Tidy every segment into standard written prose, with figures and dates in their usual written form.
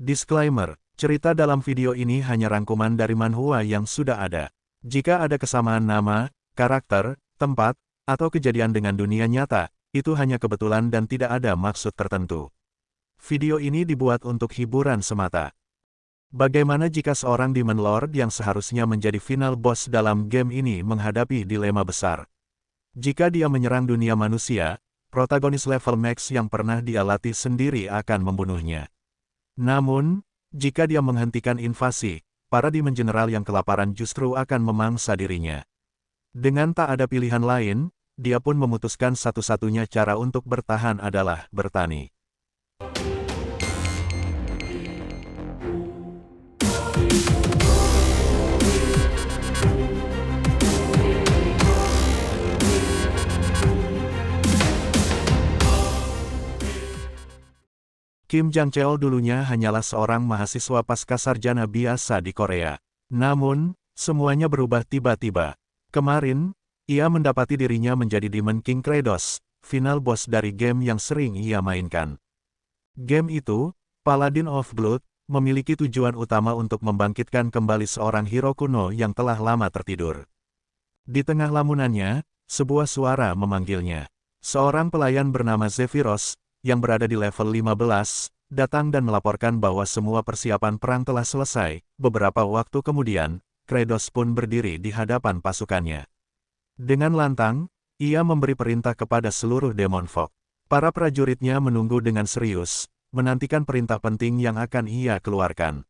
Disclaimer, cerita dalam video ini hanya rangkuman dari manhwa yang sudah ada. Jika ada kesamaan nama, karakter, tempat, atau kejadian dengan dunia nyata, itu hanya kebetulan dan tidak ada maksud tertentu. Video ini dibuat untuk hiburan semata. Bagaimana jika seorang Demon Lord yang seharusnya menjadi final boss dalam game ini menghadapi dilema besar? Jika dia menyerang dunia manusia, protagonis level max yang pernah dia latih sendiri akan membunuhnya. Namun, jika dia menghentikan invasi, para Demon General yang kelaparan justru akan memangsa dirinya. Dengan tak ada pilihan lain, dia pun memutuskan satu-satunya cara untuk bertahan adalah bertani. Kim Jang-cheol dulunya hanyalah seorang mahasiswa pascasarjana biasa di Korea. Namun, semuanya berubah tiba-tiba. Kemarin, ia mendapati dirinya menjadi Demon King Kratos, final boss dari game yang sering ia mainkan. Game itu, Paladin of Blood, memiliki tujuan utama untuk membangkitkan kembali seorang hero kuno yang telah lama tertidur. Di tengah lamunannya, sebuah suara memanggilnya. Seorang pelayan bernama Zephyros, yang berada di level 15, datang dan melaporkan bahwa semua persiapan perang telah selesai. Beberapa waktu kemudian, Kratos pun berdiri di hadapan pasukannya. Dengan lantang, ia memberi perintah kepada seluruh Demon Folk. Para prajuritnya menunggu dengan serius, menantikan perintah penting yang akan ia keluarkan.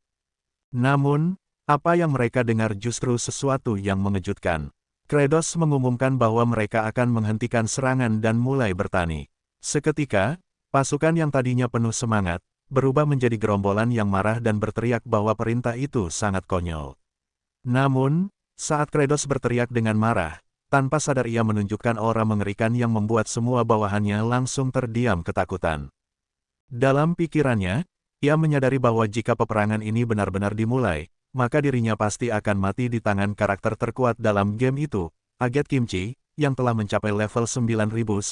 Namun, apa yang mereka dengar justru sesuatu yang mengejutkan. Kratos mengumumkan bahwa mereka akan menghentikan serangan dan mulai bertani. Seketika, pasukan yang tadinya penuh semangat, berubah menjadi gerombolan yang marah dan berteriak bahwa perintah itu sangat konyol. Namun, saat Kratos berteriak dengan marah, tanpa sadar ia menunjukkan aura mengerikan yang membuat semua bawahannya langsung terdiam ketakutan. Dalam pikirannya, ia menyadari bahwa jika peperangan ini benar-benar dimulai, maka dirinya pasti akan mati di tangan karakter terkuat dalam game itu, Aget Kimchi, yang telah mencapai level 9990.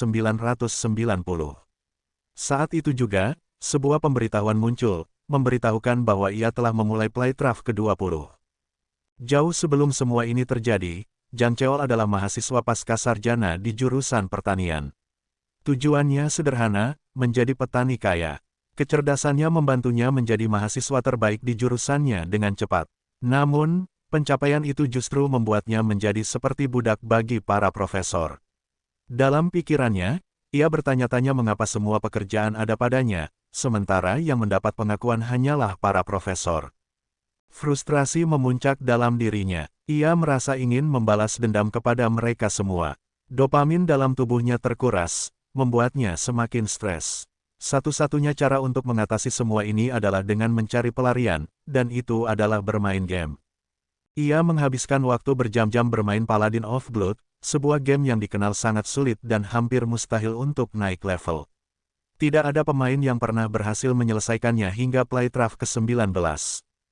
Saat itu juga, sebuah pemberitahuan muncul, memberitahukan bahwa ia telah memulai playthrough ke-20. Jauh sebelum semua ini terjadi, Jang-cheol adalah mahasiswa pascasarjana di jurusan pertanian. Tujuannya sederhana, menjadi petani kaya. Kecerdasannya membantunya menjadi mahasiswa terbaik di jurusannya dengan cepat. Namun, pencapaian itu justru membuatnya menjadi seperti budak bagi para profesor. Dalam pikirannya, ia bertanya-tanya mengapa semua pekerjaan ada padanya, sementara yang mendapat pengakuan hanyalah para profesor. Frustrasi memuncak dalam dirinya. Ia merasa ingin membalas dendam kepada mereka semua. Dopamin dalam tubuhnya terkuras, membuatnya semakin stres. Satu-satunya cara untuk mengatasi semua ini adalah dengan mencari pelarian, dan itu adalah bermain game. Ia menghabiskan waktu berjam-jam bermain Paladin of Blood, sebuah game yang dikenal sangat sulit dan hampir mustahil untuk naik level. Tidak ada pemain yang pernah berhasil menyelesaikannya hingga playthrough ke-19.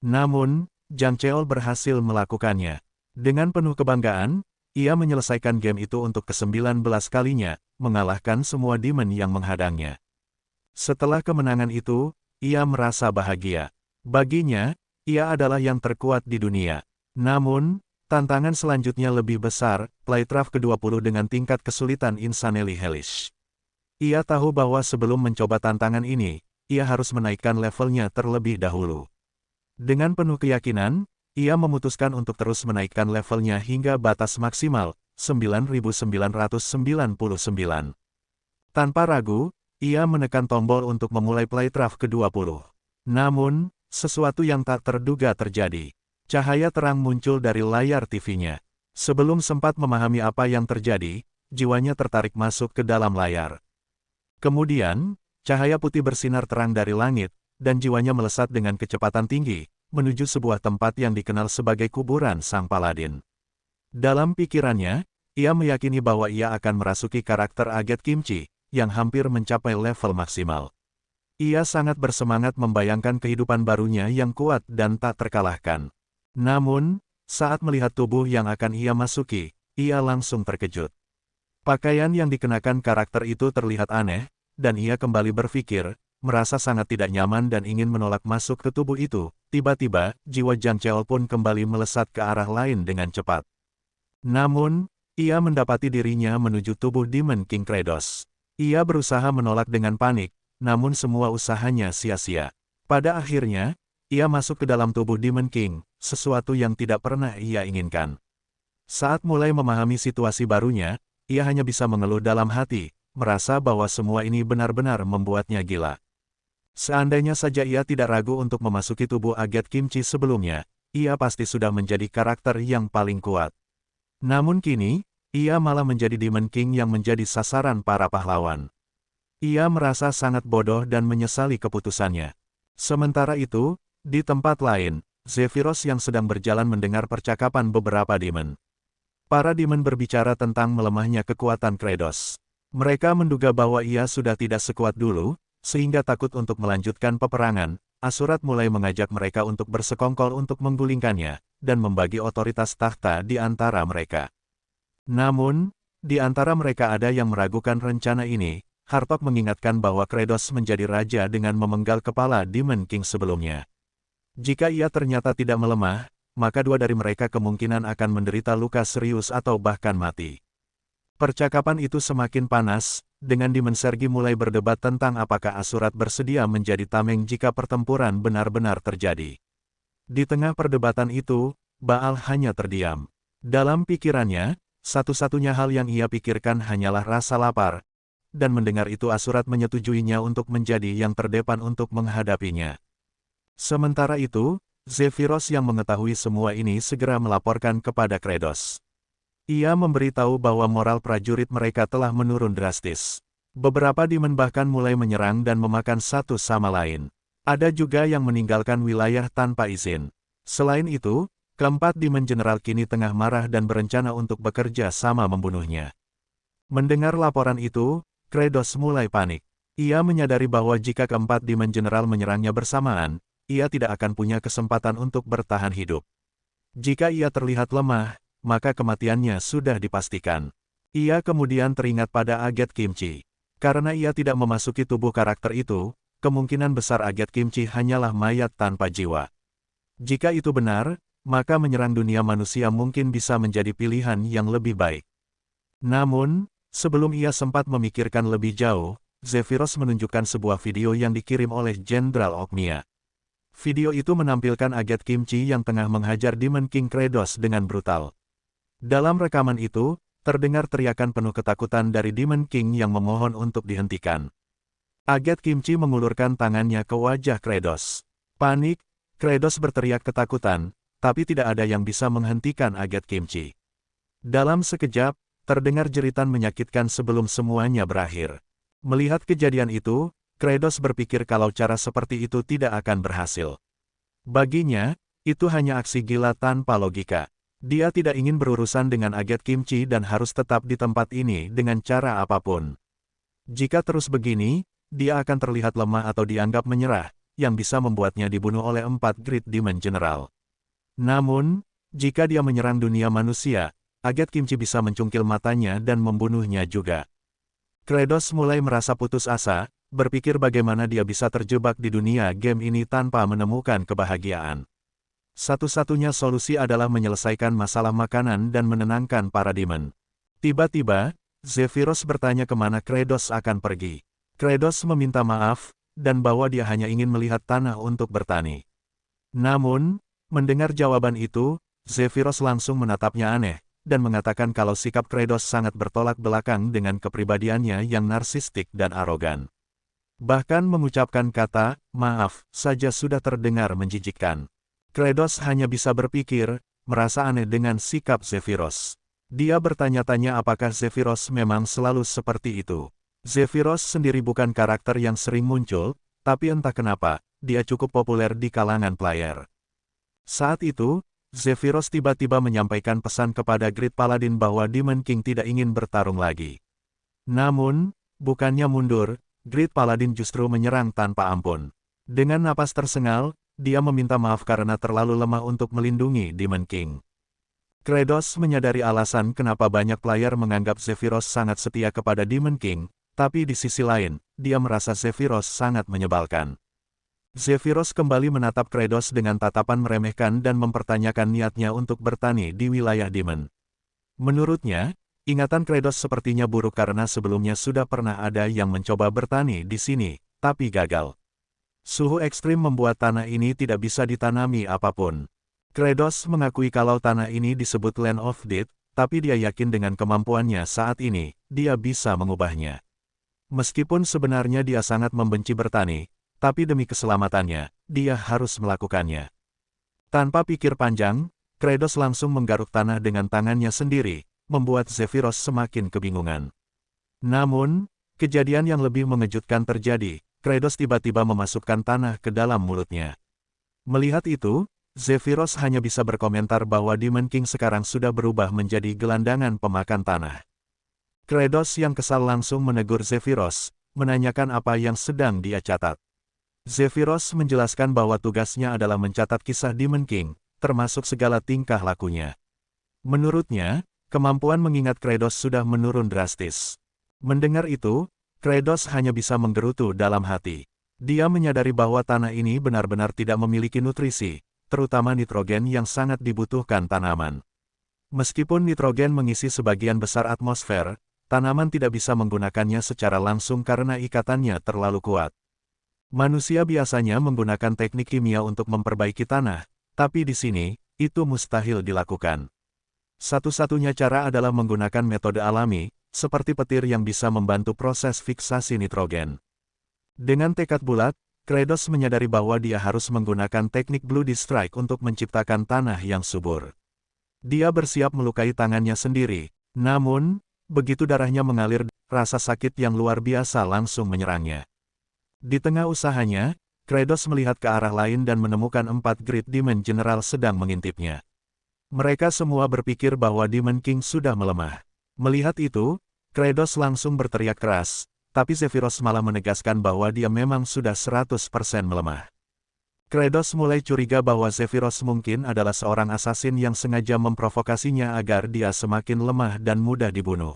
Namun, Jang-cheol berhasil melakukannya. Dengan penuh kebanggaan, ia menyelesaikan game itu untuk ke-19 kalinya, mengalahkan semua demon yang menghadangnya. Setelah kemenangan itu, ia merasa bahagia. Baginya, ia adalah yang terkuat di dunia. Namun, tantangan selanjutnya lebih besar, playthrough ke-20 dengan tingkat kesulitan Insanely Hellish. Ia tahu bahwa sebelum mencoba tantangan ini, ia harus menaikkan levelnya terlebih dahulu. Dengan penuh keyakinan, ia memutuskan untuk terus menaikkan levelnya hingga batas maksimal, 9999. Tanpa ragu, ia menekan tombol untuk memulai playthrough ke-20. Namun, sesuatu yang tak terduga terjadi. Cahaya terang muncul dari layar TV-nya. Sebelum sempat memahami apa yang terjadi, jiwanya tertarik masuk ke dalam layar. Kemudian, cahaya putih bersinar terang dari langit, dan jiwanya melesat dengan kecepatan tinggi, menuju sebuah tempat yang dikenal sebagai kuburan Sang Paladin. Dalam pikirannya, ia meyakini bahwa ia akan merasuki karakter Aget Kimchi, yang hampir mencapai level maksimal. Ia sangat bersemangat membayangkan kehidupan barunya yang kuat dan tak terkalahkan. Namun, saat melihat tubuh yang akan ia masuki, ia langsung terkejut. Pakaian yang dikenakan karakter itu terlihat aneh, dan ia kembali berpikir, merasa sangat tidak nyaman dan ingin menolak masuk ke tubuh itu. Tiba-tiba, jiwa Zhang Cheol pun kembali melesat ke arah lain dengan cepat. Namun, ia mendapati dirinya menuju tubuh Demon King Kratos. Ia berusaha menolak dengan panik, namun semua usahanya sia-sia. Pada akhirnya, ia masuk ke dalam tubuh Demon King, sesuatu yang tidak pernah ia inginkan. Saat mulai memahami situasi barunya, ia hanya bisa mengeluh dalam hati, merasa bahwa semua ini benar-benar membuatnya gila. Seandainya saja ia tidak ragu untuk memasuki tubuh Aget Kimchi sebelumnya, ia pasti sudah menjadi karakter yang paling kuat. Namun kini, ia malah menjadi Demon King yang menjadi sasaran para pahlawan. Ia merasa sangat bodoh dan menyesali keputusannya. Sementara itu, di tempat lain, Zephyros yang sedang berjalan mendengar percakapan beberapa demon. Para demon berbicara tentang melemahnya kekuatan Kratos. Mereka menduga bahwa ia sudah tidak sekuat dulu, sehingga takut untuk melanjutkan peperangan. Asurat mulai mengajak mereka untuk bersekongkol untuk menggulingkannya, dan membagi otoritas tahta di antara mereka. Namun, di antara mereka ada yang meragukan rencana ini. Hartok mengingatkan bahwa Kratos menjadi raja dengan memenggal kepala Demon King sebelumnya. Jika ia ternyata tidak melemah, maka dua dari mereka kemungkinan akan menderita luka serius atau bahkan mati. Percakapan itu semakin panas, dengan Demon Sergi mulai berdebat tentang apakah Asurat bersedia menjadi tameng jika pertempuran benar-benar terjadi. Di tengah perdebatan itu, Baal hanya terdiam. Dalam pikirannya, satu-satunya hal yang ia pikirkan hanyalah rasa lapar, dan mendengar itu Asurat menyetujuinya untuk menjadi yang terdepan untuk menghadapinya. Sementara itu, Zephyros yang mengetahui semua ini segera melaporkan kepada Kratos. Ia memberitahu bahwa moral prajurit mereka telah menurun drastis. Beberapa demon bahkan mulai menyerang dan memakan satu sama lain. Ada juga yang meninggalkan wilayah tanpa izin. Selain itu, keempat Demon General kini tengah marah dan berencana untuk bekerja sama membunuhnya. Mendengar laporan itu, Kratos mulai panik. Ia menyadari bahwa jika keempat Demon General menyerangnya bersamaan, ia tidak akan punya kesempatan untuk bertahan hidup. Jika ia terlihat lemah, maka kematiannya sudah dipastikan. Ia kemudian teringat pada Aget Kimchi. Karena ia tidak memasuki tubuh karakter itu, kemungkinan besar Aget Kimchi hanyalah mayat tanpa jiwa. Jika itu benar, maka menyerang dunia manusia mungkin bisa menjadi pilihan yang lebih baik. Namun, sebelum ia sempat memikirkan lebih jauh, Zephyros menunjukkan sebuah video yang dikirim oleh Jenderal Ogmia. Video itu menampilkan Aget Kimchi yang tengah menghajar Demon King Kratos dengan brutal. Dalam rekaman itu, terdengar teriakan penuh ketakutan dari Demon King yang memohon untuk dihentikan. Aget Kimchi mengulurkan tangannya ke wajah Kratos. Panik, Kratos berteriak ketakutan, tapi tidak ada yang bisa menghentikan Aget Kimchi. Dalam sekejap, terdengar jeritan menyakitkan sebelum semuanya berakhir. Melihat kejadian itu, Kratos berpikir kalau cara seperti itu tidak akan berhasil. Baginya, itu hanya aksi gila tanpa logika. Dia tidak ingin berurusan dengan Aget Kimchi dan harus tetap di tempat ini dengan cara apapun. Jika terus begini, dia akan terlihat lemah atau dianggap menyerah, yang bisa membuatnya dibunuh oleh 4 Great Demon General. Namun, jika dia menyerang dunia manusia, Aget Kimchi bisa mencungkil matanya dan membunuhnya juga. Kratos mulai merasa putus asa, berpikir bagaimana dia bisa terjebak di dunia game ini tanpa menemukan kebahagiaan. Satu-satunya solusi adalah menyelesaikan masalah makanan dan menenangkan para demon. Tiba-tiba, Zephyros bertanya kemana Kratos akan pergi. Kratos meminta maaf, dan bahwa dia hanya ingin melihat tanah untuk bertani. Namun, mendengar jawaban itu, Zephyros langsung menatapnya aneh, dan mengatakan kalau sikap Kratos sangat bertolak belakang dengan kepribadiannya yang narsistik dan arogan. Bahkan mengucapkan kata, maaf, saja sudah terdengar menjijikkan. Kratos hanya bisa berpikir, merasa aneh dengan sikap Zephyros. Dia bertanya-tanya apakah Zephyros memang selalu seperti itu. Zephyros sendiri bukan karakter yang sering muncul, tapi entah kenapa, dia cukup populer di kalangan player. Saat itu, Zephyros tiba-tiba menyampaikan pesan kepada Great Paladin bahwa Demon King tidak ingin bertarung lagi. Namun, bukannya mundur, Great Paladin justru menyerang tanpa ampun. Dengan napas tersengal, dia meminta maaf karena terlalu lemah untuk melindungi Demon King. Kratos menyadari alasan kenapa banyak player menganggap Zephyros sangat setia kepada Demon King, Tapi di sisi lain, dia merasa Zephyros sangat menyebalkan. Zephyros kembali menatap Kratos dengan tatapan meremehkan dan mempertanyakan niatnya untuk bertani di wilayah Demon. Menurutnya, ingatan Kratos sepertinya buruk karena sebelumnya sudah pernah ada yang mencoba bertani di sini, tapi gagal. Suhu ekstrim membuat tanah ini tidak bisa ditanami apapun. Kratos mengakui kalau tanah ini disebut Land of Death, tapi dia yakin dengan kemampuannya saat ini, dia bisa mengubahnya. Meskipun sebenarnya dia sangat membenci bertani, tapi demi keselamatannya, dia harus melakukannya. Tanpa pikir panjang, Kratos langsung menggaruk tanah dengan tangannya sendiri, membuat Zephyros semakin kebingungan. Namun, kejadian yang lebih mengejutkan terjadi. Kratos tiba-tiba memasukkan tanah ke dalam mulutnya. Melihat itu, Zephyros hanya bisa berkomentar bahwa Demon King sekarang sudah berubah menjadi gelandangan pemakan tanah. Kratos yang kesal langsung menegur Zephyros, menanyakan apa yang sedang dia catat. Zephyros menjelaskan bahwa tugasnya adalah mencatat kisah Demon King, termasuk segala tingkah lakunya. Menurutnya, kemampuan mengingat Kratos sudah menurun drastis. Mendengar itu, Kratos hanya bisa menggerutu dalam hati. Dia menyadari bahwa tanah ini benar-benar tidak memiliki nutrisi, terutama nitrogen yang sangat dibutuhkan tanaman. Meskipun nitrogen mengisi sebagian besar atmosfer, tanaman tidak bisa menggunakannya secara langsung karena ikatannya terlalu kuat. Manusia biasanya menggunakan teknik kimia untuk memperbaiki tanah, tapi di sini, itu mustahil dilakukan. Satu-satunya cara adalah menggunakan metode alami, seperti petir yang bisa membantu proses fiksasi nitrogen. Dengan tekad bulat, Kratos menyadari bahwa dia harus menggunakan teknik Bloody Strike untuk menciptakan tanah yang subur. Dia bersiap melukai tangannya sendiri, namun, begitu darahnya mengalir, rasa sakit yang luar biasa langsung menyerangnya. Di tengah usahanya, Kratos melihat ke arah lain dan menemukan 4 Great Demon General sedang mengintipnya. Mereka semua berpikir bahwa Demon King sudah melemah. Melihat itu, Kratos langsung berteriak keras, tapi Zephyros malah menegaskan bahwa dia memang sudah 100% melemah. Kratos mulai curiga bahwa Zephyros mungkin adalah seorang asasin yang sengaja memprovokasinya agar dia semakin lemah dan mudah dibunuh.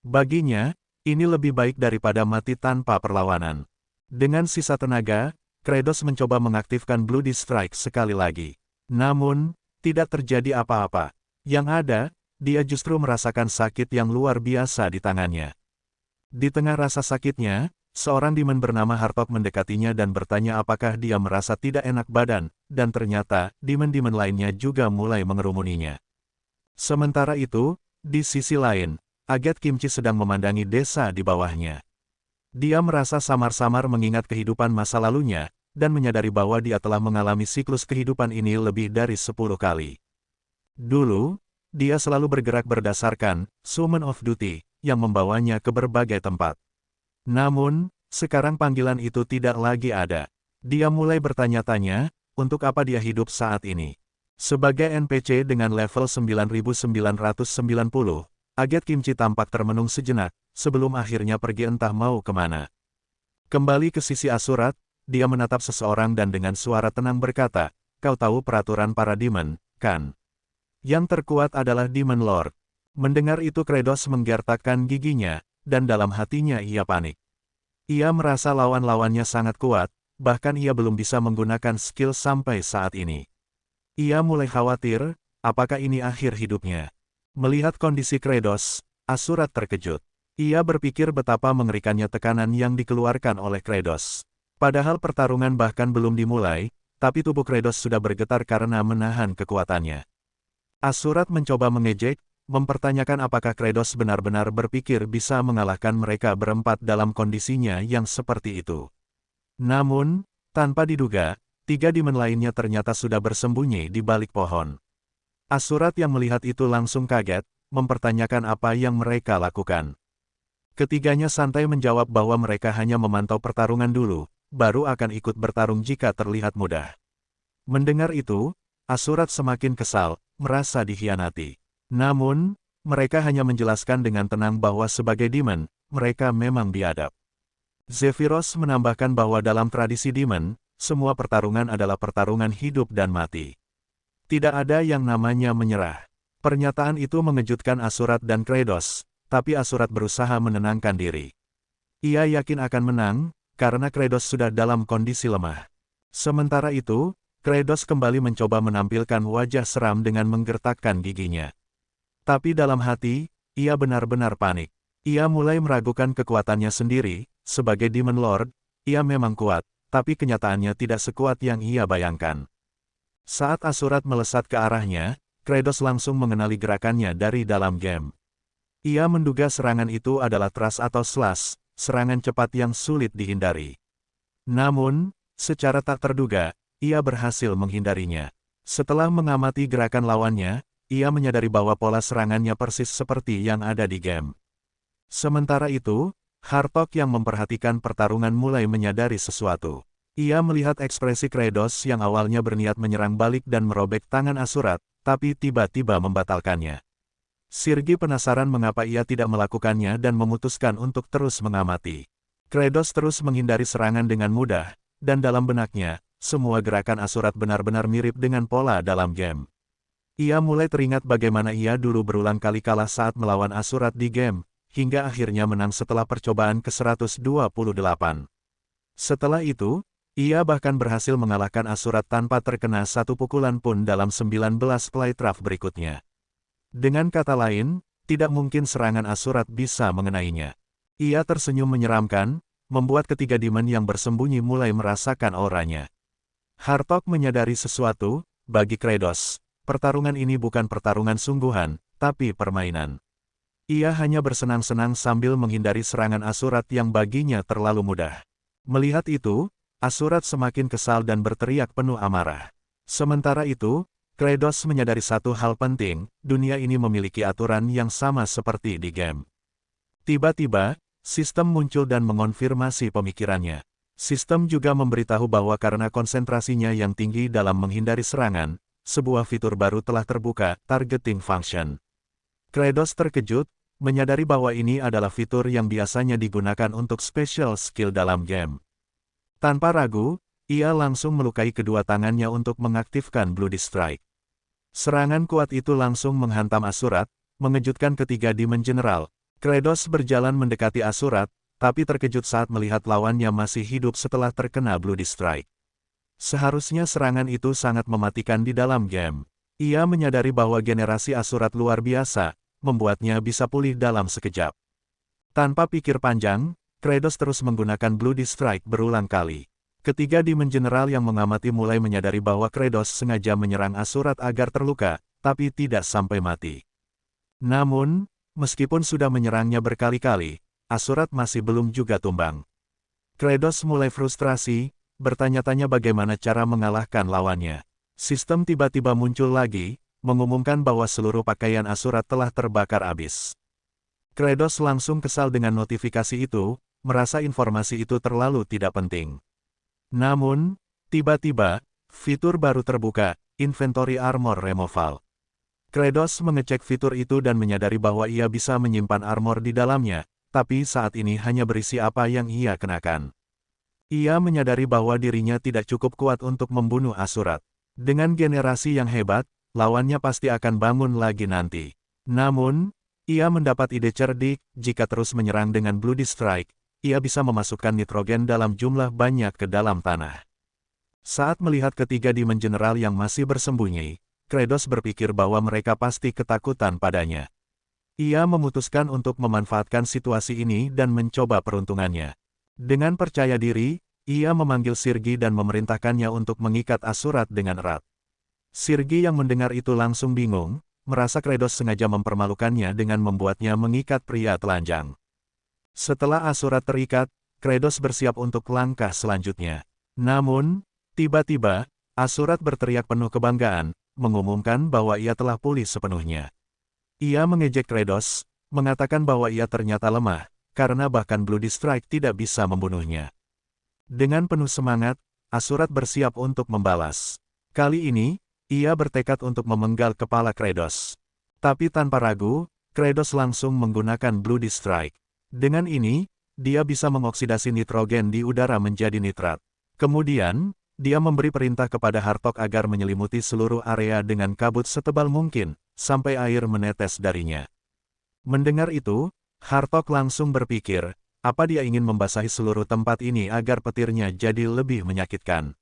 Baginya, ini lebih baik daripada mati tanpa perlawanan. Dengan sisa tenaga, Kratos mencoba mengaktifkan Bloody Strike sekali lagi. Namun, tidak terjadi apa-apa. Yang ada, dia justru merasakan sakit yang luar biasa di tangannya. Di tengah rasa sakitnya, seorang demon bernama Hartok mendekatinya dan bertanya apakah dia merasa tidak enak badan, dan ternyata, demon-demon lainnya juga mulai mengerumuninya. Sementara itu, di sisi lain, Agathe Kimchi sedang memandangi desa di bawahnya. Dia merasa samar-samar mengingat kehidupan masa lalunya, dan menyadari bahwa dia telah mengalami siklus kehidupan ini lebih dari 10 kali. Dulu, dia selalu bergerak berdasarkan summon of duty, yang membawanya ke berbagai tempat. Namun, sekarang panggilan itu tidak lagi ada. Dia mulai bertanya-tanya, untuk apa dia hidup saat ini. Sebagai NPC dengan level 9990, Agathe Kimchi tampak termenung sejenak, sebelum akhirnya pergi entah mau kemana. Kembali ke sisi Asurat, dia menatap seseorang dan dengan suara tenang berkata, "Kau tahu peraturan para demon, kan? Yang terkuat adalah Demon Lord." Mendengar itu Kratos menggertakkan giginya, dan dalam hatinya ia panik. Ia merasa lawan-lawannya sangat kuat, bahkan ia belum bisa menggunakan skill sampai saat ini. Ia mulai khawatir, apakah ini akhir hidupnya. Melihat kondisi Kratos, Asurat terkejut. Ia berpikir betapa mengerikannya tekanan yang dikeluarkan oleh Kratos. Padahal pertarungan bahkan belum dimulai, tapi tubuh Kratos sudah bergetar karena menahan kekuatannya. Asurat mencoba mengejek, mempertanyakan apakah Kratos benar-benar berpikir bisa mengalahkan mereka berempat dalam kondisinya yang seperti itu. Namun, tanpa diduga, 3 demon lainnya ternyata sudah bersembunyi di balik pohon. Asurat yang melihat itu langsung kaget, mempertanyakan apa yang mereka lakukan. Ketiganya santai menjawab bahwa mereka hanya memantau pertarungan dulu, baru akan ikut bertarung jika terlihat mudah. Mendengar itu, Asurat semakin kesal, merasa dikhianati. Namun, mereka hanya menjelaskan dengan tenang bahwa sebagai demon, mereka memang biadab. Zephyros menambahkan bahwa dalam tradisi demon, semua pertarungan adalah pertarungan hidup dan mati. Tidak ada yang namanya menyerah. Pernyataan itu mengejutkan Asurat dan Kratos, tapi Asurat berusaha menenangkan diri. Ia yakin akan menang, karena Kratos sudah dalam kondisi lemah. Sementara itu, Kratos kembali mencoba menampilkan wajah seram dengan menggertakkan giginya. Tapi dalam hati, ia benar-benar panik. Ia mulai meragukan kekuatannya sendiri, sebagai Demon Lord, ia memang kuat, tapi kenyataannya tidak sekuat yang ia bayangkan. Saat Asurat melesat ke arahnya, Kratos langsung mengenali gerakannya dari dalam game. Ia menduga serangan itu adalah thrust atau slash, serangan cepat yang sulit dihindari. Namun, secara tak terduga, ia berhasil menghindarinya. Setelah mengamati gerakan lawannya, ia menyadari bahwa pola serangannya persis seperti yang ada di game. Sementara itu, Hartok yang memperhatikan pertarungan mulai menyadari sesuatu. Ia melihat ekspresi Kratos yang awalnya berniat menyerang balik dan merobek tangan Asurat, tapi tiba-tiba membatalkannya. Sirgi penasaran mengapa ia tidak melakukannya dan memutuskan untuk terus mengamati. Kratos terus menghindari serangan dengan mudah, dan dalam benaknya, semua gerakan Asurat benar-benar mirip dengan pola dalam game. Ia mulai teringat bagaimana ia dulu berulang kali kalah saat melawan Asurat di game, hingga akhirnya menang setelah percobaan ke-128. Setelah itu, ia bahkan berhasil mengalahkan Asurat tanpa terkena satu pukulan pun dalam 19 playthrough berikutnya. Dengan kata lain, tidak mungkin serangan Asurat bisa mengenainya. Ia tersenyum menyeramkan, membuat ketiga demon yang bersembunyi mulai merasakan auranya. Hartok menyadari sesuatu, bagi Kratos, pertarungan ini bukan pertarungan sungguhan, tapi permainan. Ia hanya bersenang-senang sambil menghindari serangan Asurat yang baginya terlalu mudah. Melihat itu, Asurat semakin kesal dan berteriak penuh amarah. Sementara itu, Kratos menyadari satu hal penting, dunia ini memiliki aturan yang sama seperti di game. Tiba-tiba, sistem muncul dan mengonfirmasi pemikirannya. Sistem juga memberitahu bahwa karena konsentrasinya yang tinggi dalam menghindari serangan, sebuah fitur baru telah terbuka, Targeting Function. Kratos terkejut, menyadari bahwa ini adalah fitur yang biasanya digunakan untuk special skill dalam game. Tanpa ragu, ia langsung melukai kedua tangannya untuk mengaktifkan Bloody Strike. Serangan kuat itu langsung menghantam Asurat, mengejutkan ketiga Demon General. Kratos berjalan mendekati Asurat, tapi terkejut saat melihat lawannya masih hidup setelah terkena Bloody Strike. Seharusnya serangan itu sangat mematikan di dalam game. Ia menyadari bahwa generasi Asurat luar biasa, membuatnya bisa pulih dalam sekejap. Tanpa pikir panjang, Kratos terus menggunakan Bloody Strike berulang kali. Ketiga Demon General yang mengamati mulai menyadari bahwa Kratos sengaja menyerang Asurat agar terluka, tapi tidak sampai mati. Namun, meskipun sudah menyerangnya berkali-kali, Asurat masih belum juga tumbang. Kratos mulai frustrasi, bertanya-tanya bagaimana cara mengalahkan lawannya. Sistem tiba-tiba muncul lagi, mengumumkan bahwa seluruh pakaian Asurat telah terbakar habis. Kratos langsung kesal dengan notifikasi itu, merasa informasi itu terlalu tidak penting. Namun, tiba-tiba, fitur baru terbuka, Inventory Armor Removal. Kratos mengecek fitur itu dan menyadari bahwa ia bisa menyimpan armor di dalamnya, tapi saat ini hanya berisi apa yang ia kenakan. Ia menyadari bahwa dirinya tidak cukup kuat untuk membunuh Asurat. Dengan generasi yang hebat, lawannya pasti akan bangun lagi nanti. Namun, ia mendapat ide cerdik, jika terus menyerang dengan Bloody Strike, ia bisa memasukkan nitrogen dalam jumlah banyak ke dalam tanah. Saat melihat ketiga Demon General yang masih bersembunyi, Kratos berpikir bahwa mereka pasti ketakutan padanya. Ia memutuskan untuk memanfaatkan situasi ini dan mencoba peruntungannya. Dengan percaya diri, ia memanggil Sirgi dan memerintahkannya untuk mengikat Asurat dengan erat. Sirgi yang mendengar itu langsung bingung, merasa Kratos sengaja mempermalukannya dengan membuatnya mengikat pria telanjang. Setelah Asurat terikat, Kratos bersiap untuk langkah selanjutnya. Namun, tiba-tiba, Asurat berteriak penuh kebanggaan, mengumumkan bahwa ia telah pulih sepenuhnya. Ia mengejek Kratos, mengatakan bahwa ia ternyata lemah, karena bahkan Bloody Strike tidak bisa membunuhnya. Dengan penuh semangat, Asurat bersiap untuk membalas. Kali ini, ia bertekad untuk memenggal kepala Kratos. Tapi tanpa ragu, Kratos langsung menggunakan Bloody Strike. Dengan ini, dia bisa mengoksidasi nitrogen di udara menjadi nitrat. Kemudian, dia memberi perintah kepada Hartok agar menyelimuti seluruh area dengan kabut setebal mungkin, sampai air menetes darinya. Mendengar itu, Hartok langsung berpikir, Apa dia ingin membasahi seluruh tempat ini agar petirnya jadi lebih menyakitkan?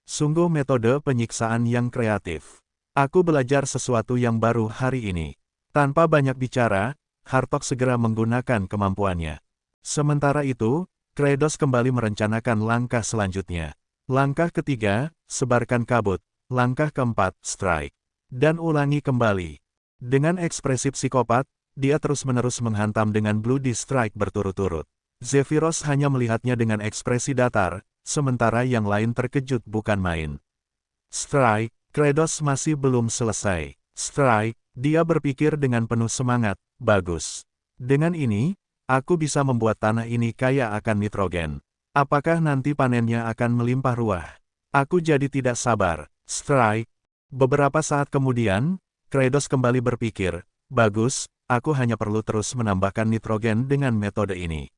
Sungguh metode penyiksaan yang kreatif. Aku belajar sesuatu yang baru hari ini. Tanpa banyak bicara, Hartok segera menggunakan kemampuannya. Sementara itu, Kratos kembali merencanakan langkah selanjutnya. Langkah ketiga, sebarkan kabut. Langkah keempat, strike. Dan ulangi kembali. Dengan ekspresi psikopat, dia terus-menerus menghantam dengan Bloody Strike berturut-turut. Zephyros hanya melihatnya dengan ekspresi datar, sementara yang lain terkejut bukan main. Strike, Kratos masih belum selesai. Strike, dia berpikir dengan penuh semangat, bagus. Dengan ini, aku bisa membuat tanah ini kaya akan nitrogen. Apakah nanti panennya akan melimpah ruah? Aku jadi tidak sabar. Strike. Beberapa saat kemudian, Kratos kembali berpikir, bagus, aku hanya perlu terus menambahkan nitrogen dengan metode ini.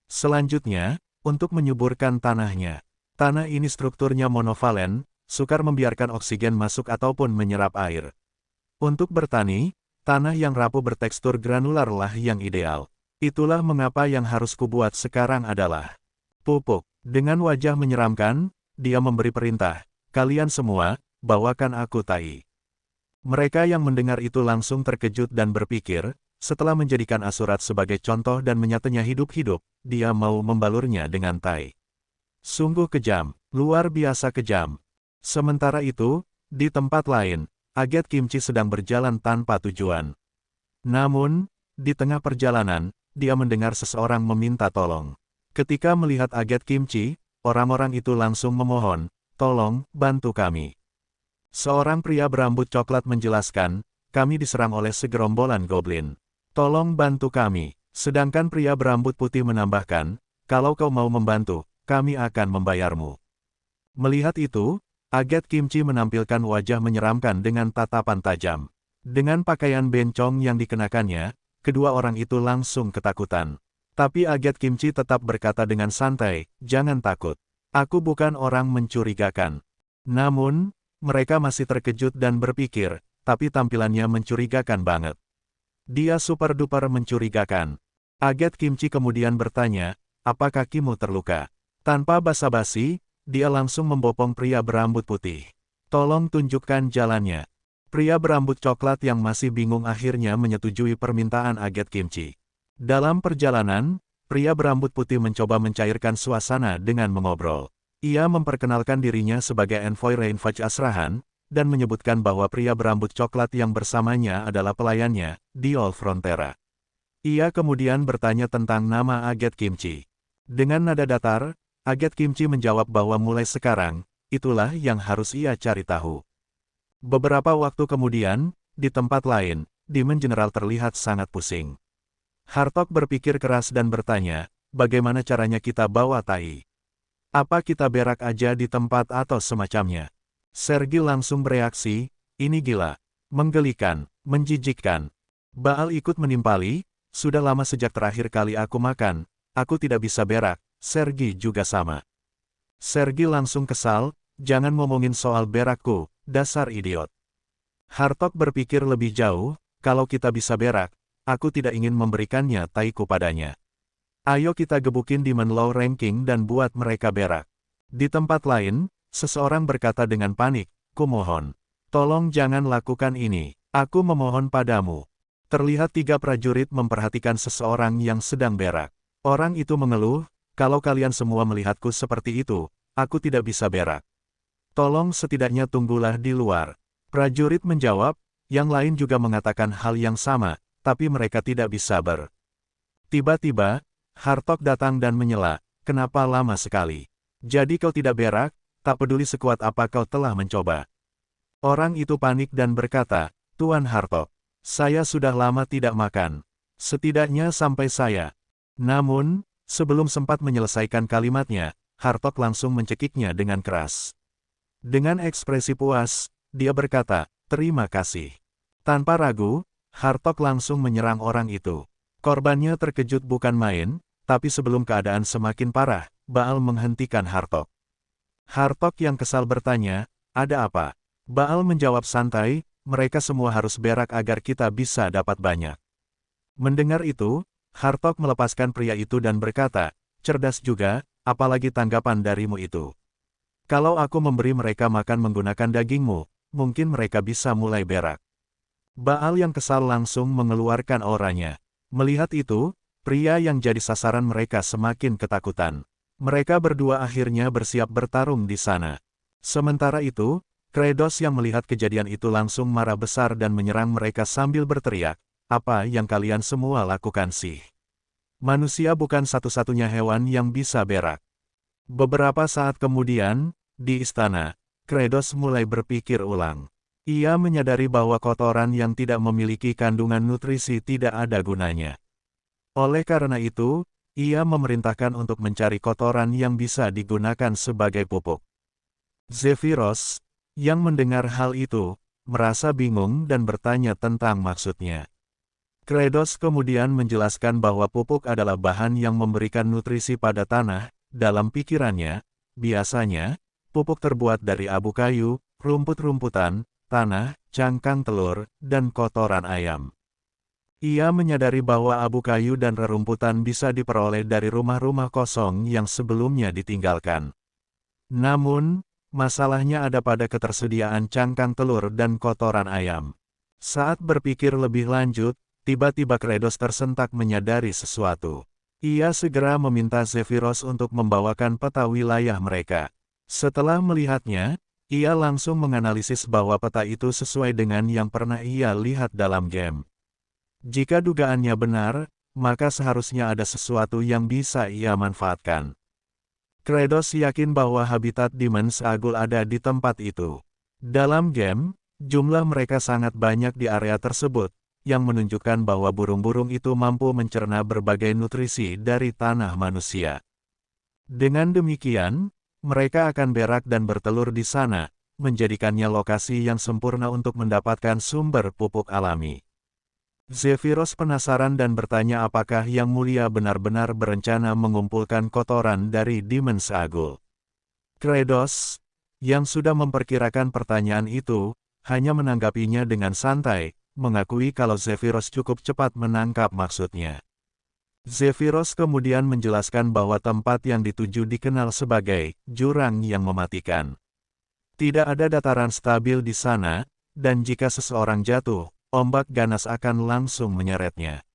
Selanjutnya, untuk menyuburkan tanahnya. Tanah ini strukturnya monovalen, sukar membiarkan oksigen masuk ataupun menyerap air. Untuk bertani, tanah yang rapuh bertekstur granular lah yang ideal. Itulah mengapa yang harus kubuat sekarang adalah pupuk. Dengan wajah menyeramkan, dia memberi perintah, kalian semua, bawakan aku tai. Mereka yang mendengar itu langsung terkejut dan berpikir, setelah menjadikan Asurat sebagai contoh dan menyatanya hidup-hidup, dia mau membalurnya dengan tai. Sungguh kejam, luar biasa kejam. Sementara itu, di tempat lain, Aget Kimchi sedang berjalan tanpa tujuan. Namun, di tengah perjalanan, dia mendengar seseorang meminta tolong. Ketika melihat Aget Kimchi, orang-orang itu langsung memohon, tolong, bantu kami. Seorang pria berambut coklat menjelaskan, kami diserang oleh segerombolan goblin. Tolong bantu kami. Sedangkan pria berambut putih menambahkan, kalau kau mau membantu, kami akan membayarmu. Melihat itu, Aget Kimchi menampilkan wajah menyeramkan dengan tatapan tajam. Dengan pakaian bencong yang dikenakannya, kedua orang itu langsung ketakutan. Tapi Aget Kimchi tetap berkata dengan santai, jangan takut. Aku bukan orang mencurigakan. Namun, mereka masih terkejut dan berpikir, tapi tampilannya mencurigakan banget. Dia super-duper mencurigakan. Aget Kimchi kemudian bertanya, apa kakimu terluka? Tanpa basa-basi, dia langsung membopong pria berambut putih. Tolong tunjukkan jalannya. Pria berambut coklat yang masih bingung akhirnya menyetujui permintaan Aget Kimchi. Dalam perjalanan, pria berambut putih mencoba mencairkan suasana dengan mengobrol. Ia memperkenalkan dirinya sebagai Envoy Reinfach Asrahan, dan menyebutkan bahwa pria berambut coklat yang bersamanya adalah pelayannya, Diol Frontera. Ia kemudian bertanya tentang nama Aget Kimchi. Dengan nada datar, Aget Kimchi menjawab bahwa mulai sekarang, itulah yang harus ia cari tahu. Beberapa waktu kemudian, di tempat lain, Demon General terlihat sangat pusing. Hartok berpikir keras dan bertanya, bagaimana caranya kita bawa tai? Apa kita berak aja di tempat atau semacamnya? Sergi langsung bereaksi, ini gila, menggelikan, menjijikkan. Baal ikut menimpali, sudah lama sejak terakhir kali aku makan, aku tidak bisa berak, Sergi juga sama. Sergi langsung kesal, jangan ngomongin soal berakku, dasar idiot. Hartok berpikir lebih jauh, kalau kita bisa berak, aku tidak ingin memberikannya taiku padanya. Ayo kita gebukin Demon Low Ranking dan buat mereka berak. Di tempat lain, seseorang berkata dengan panik, kumohon. Tolong jangan lakukan ini, aku memohon padamu. Terlihat tiga prajurit memperhatikan seseorang yang sedang berak. Orang itu mengeluh, kalau kalian semua melihatku seperti itu, aku tidak bisa berak. Tolong setidaknya tunggulah di luar. Prajurit menjawab, yang lain juga mengatakan hal yang sama, tapi mereka tidak bisa Tiba-tiba, Hartok datang dan menyela, kenapa lama sekali? Jadi kau tidak berak? Tak peduli sekuat apa kau telah mencoba. Orang itu panik dan berkata, Tuan Hartok, saya sudah lama tidak makan. Setidaknya sampai saya. Namun, sebelum sempat menyelesaikan kalimatnya, Hartok langsung mencekiknya dengan keras. Dengan ekspresi puas, dia berkata, terima kasih. Tanpa ragu, Hartok langsung menyerang orang itu. Korbannya terkejut bukan main, tapi sebelum keadaan semakin parah, Baal menghentikan Hartok. Hartok yang kesal bertanya, ada apa? Baal menjawab santai, mereka semua harus berak agar kita bisa dapat banyak. Mendengar itu, Hartok melepaskan pria itu dan berkata, cerdas juga, apalagi tanggapan darimu itu. Kalau aku memberi mereka makan menggunakan dagingmu, mungkin mereka bisa mulai berak. Baal yang kesal langsung mengeluarkan auranya. Melihat itu, pria yang jadi sasaran mereka semakin ketakutan. Mereka berdua akhirnya bersiap bertarung di sana. Sementara itu, Kratos yang melihat kejadian itu langsung marah besar dan menyerang mereka sambil berteriak, "Apa yang kalian semua lakukan sih? Manusia bukan satu-satunya hewan yang bisa berak." Beberapa saat kemudian, di istana, Kratos mulai berpikir ulang. Ia menyadari bahwa kotoran yang tidak memiliki kandungan nutrisi tidak ada gunanya. Oleh karena itu, ia memerintahkan untuk mencari kotoran yang bisa digunakan sebagai pupuk. Zephyros, yang mendengar hal itu, merasa bingung dan bertanya tentang maksudnya. Kratos kemudian menjelaskan bahwa pupuk adalah bahan yang memberikan nutrisi pada tanah. Dalam pikirannya, biasanya, pupuk terbuat dari abu kayu, rumput-rumputan, tanah, cangkang telur, dan kotoran ayam. Ia menyadari bahwa abu kayu dan rerumputan bisa diperoleh dari rumah-rumah kosong yang sebelumnya ditinggalkan. Namun, masalahnya ada pada ketersediaan cangkang telur dan kotoran ayam. Saat berpikir lebih lanjut, tiba-tiba Kratos tersentak menyadari sesuatu. Ia segera meminta Zephyros untuk membawakan peta wilayah mereka. Setelah melihatnya, ia langsung menganalisis bahwa peta itu sesuai dengan yang pernah ia lihat dalam game. Jika dugaannya benar, maka seharusnya ada sesuatu yang bisa ia manfaatkan. Kratos yakin bahwa habitat Demon Seagul ada di tempat itu. Dalam game, jumlah mereka sangat banyak di area tersebut, yang menunjukkan bahwa burung-burung itu mampu mencerna berbagai nutrisi dari tanah manusia. Dengan demikian, mereka akan berak dan bertelur di sana, menjadikannya lokasi yang sempurna untuk mendapatkan sumber pupuk alami. Zephyros penasaran dan bertanya apakah Yang Mulia benar-benar berencana mengumpulkan kotoran dari Demon Seagul. Kratos, yang sudah memperkirakan pertanyaan itu, hanya menanggapinya dengan santai, mengakui kalau Zephyros cukup cepat menangkap maksudnya. Zephyros kemudian menjelaskan bahwa tempat yang dituju dikenal sebagai jurang yang mematikan. Tidak ada dataran stabil di sana, dan jika seseorang jatuh, ombak ganas akan langsung menyeretnya.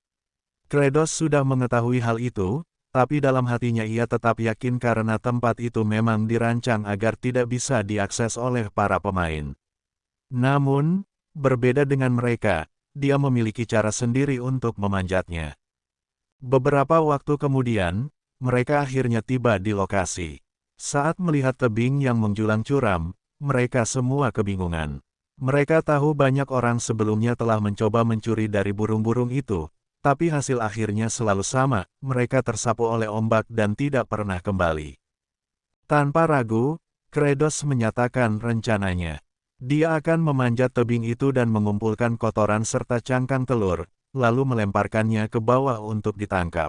Kratos sudah mengetahui hal itu, tapi dalam hatinya ia tetap yakin karena tempat itu memang dirancang agar tidak bisa diakses oleh para pemain. Namun, berbeda dengan mereka, dia memiliki cara sendiri untuk memanjatnya. Beberapa waktu kemudian, mereka akhirnya tiba di lokasi. Saat melihat tebing yang menjulang curam, mereka semua kebingungan. Mereka tahu banyak orang sebelumnya telah mencoba mencuri dari burung-burung itu, tapi hasil akhirnya selalu sama, mereka tersapu oleh ombak dan tidak pernah kembali. Tanpa ragu, Kratos menyatakan rencananya. Dia akan memanjat tebing itu dan mengumpulkan kotoran serta cangkang telur, lalu melemparkannya ke bawah untuk ditangkap.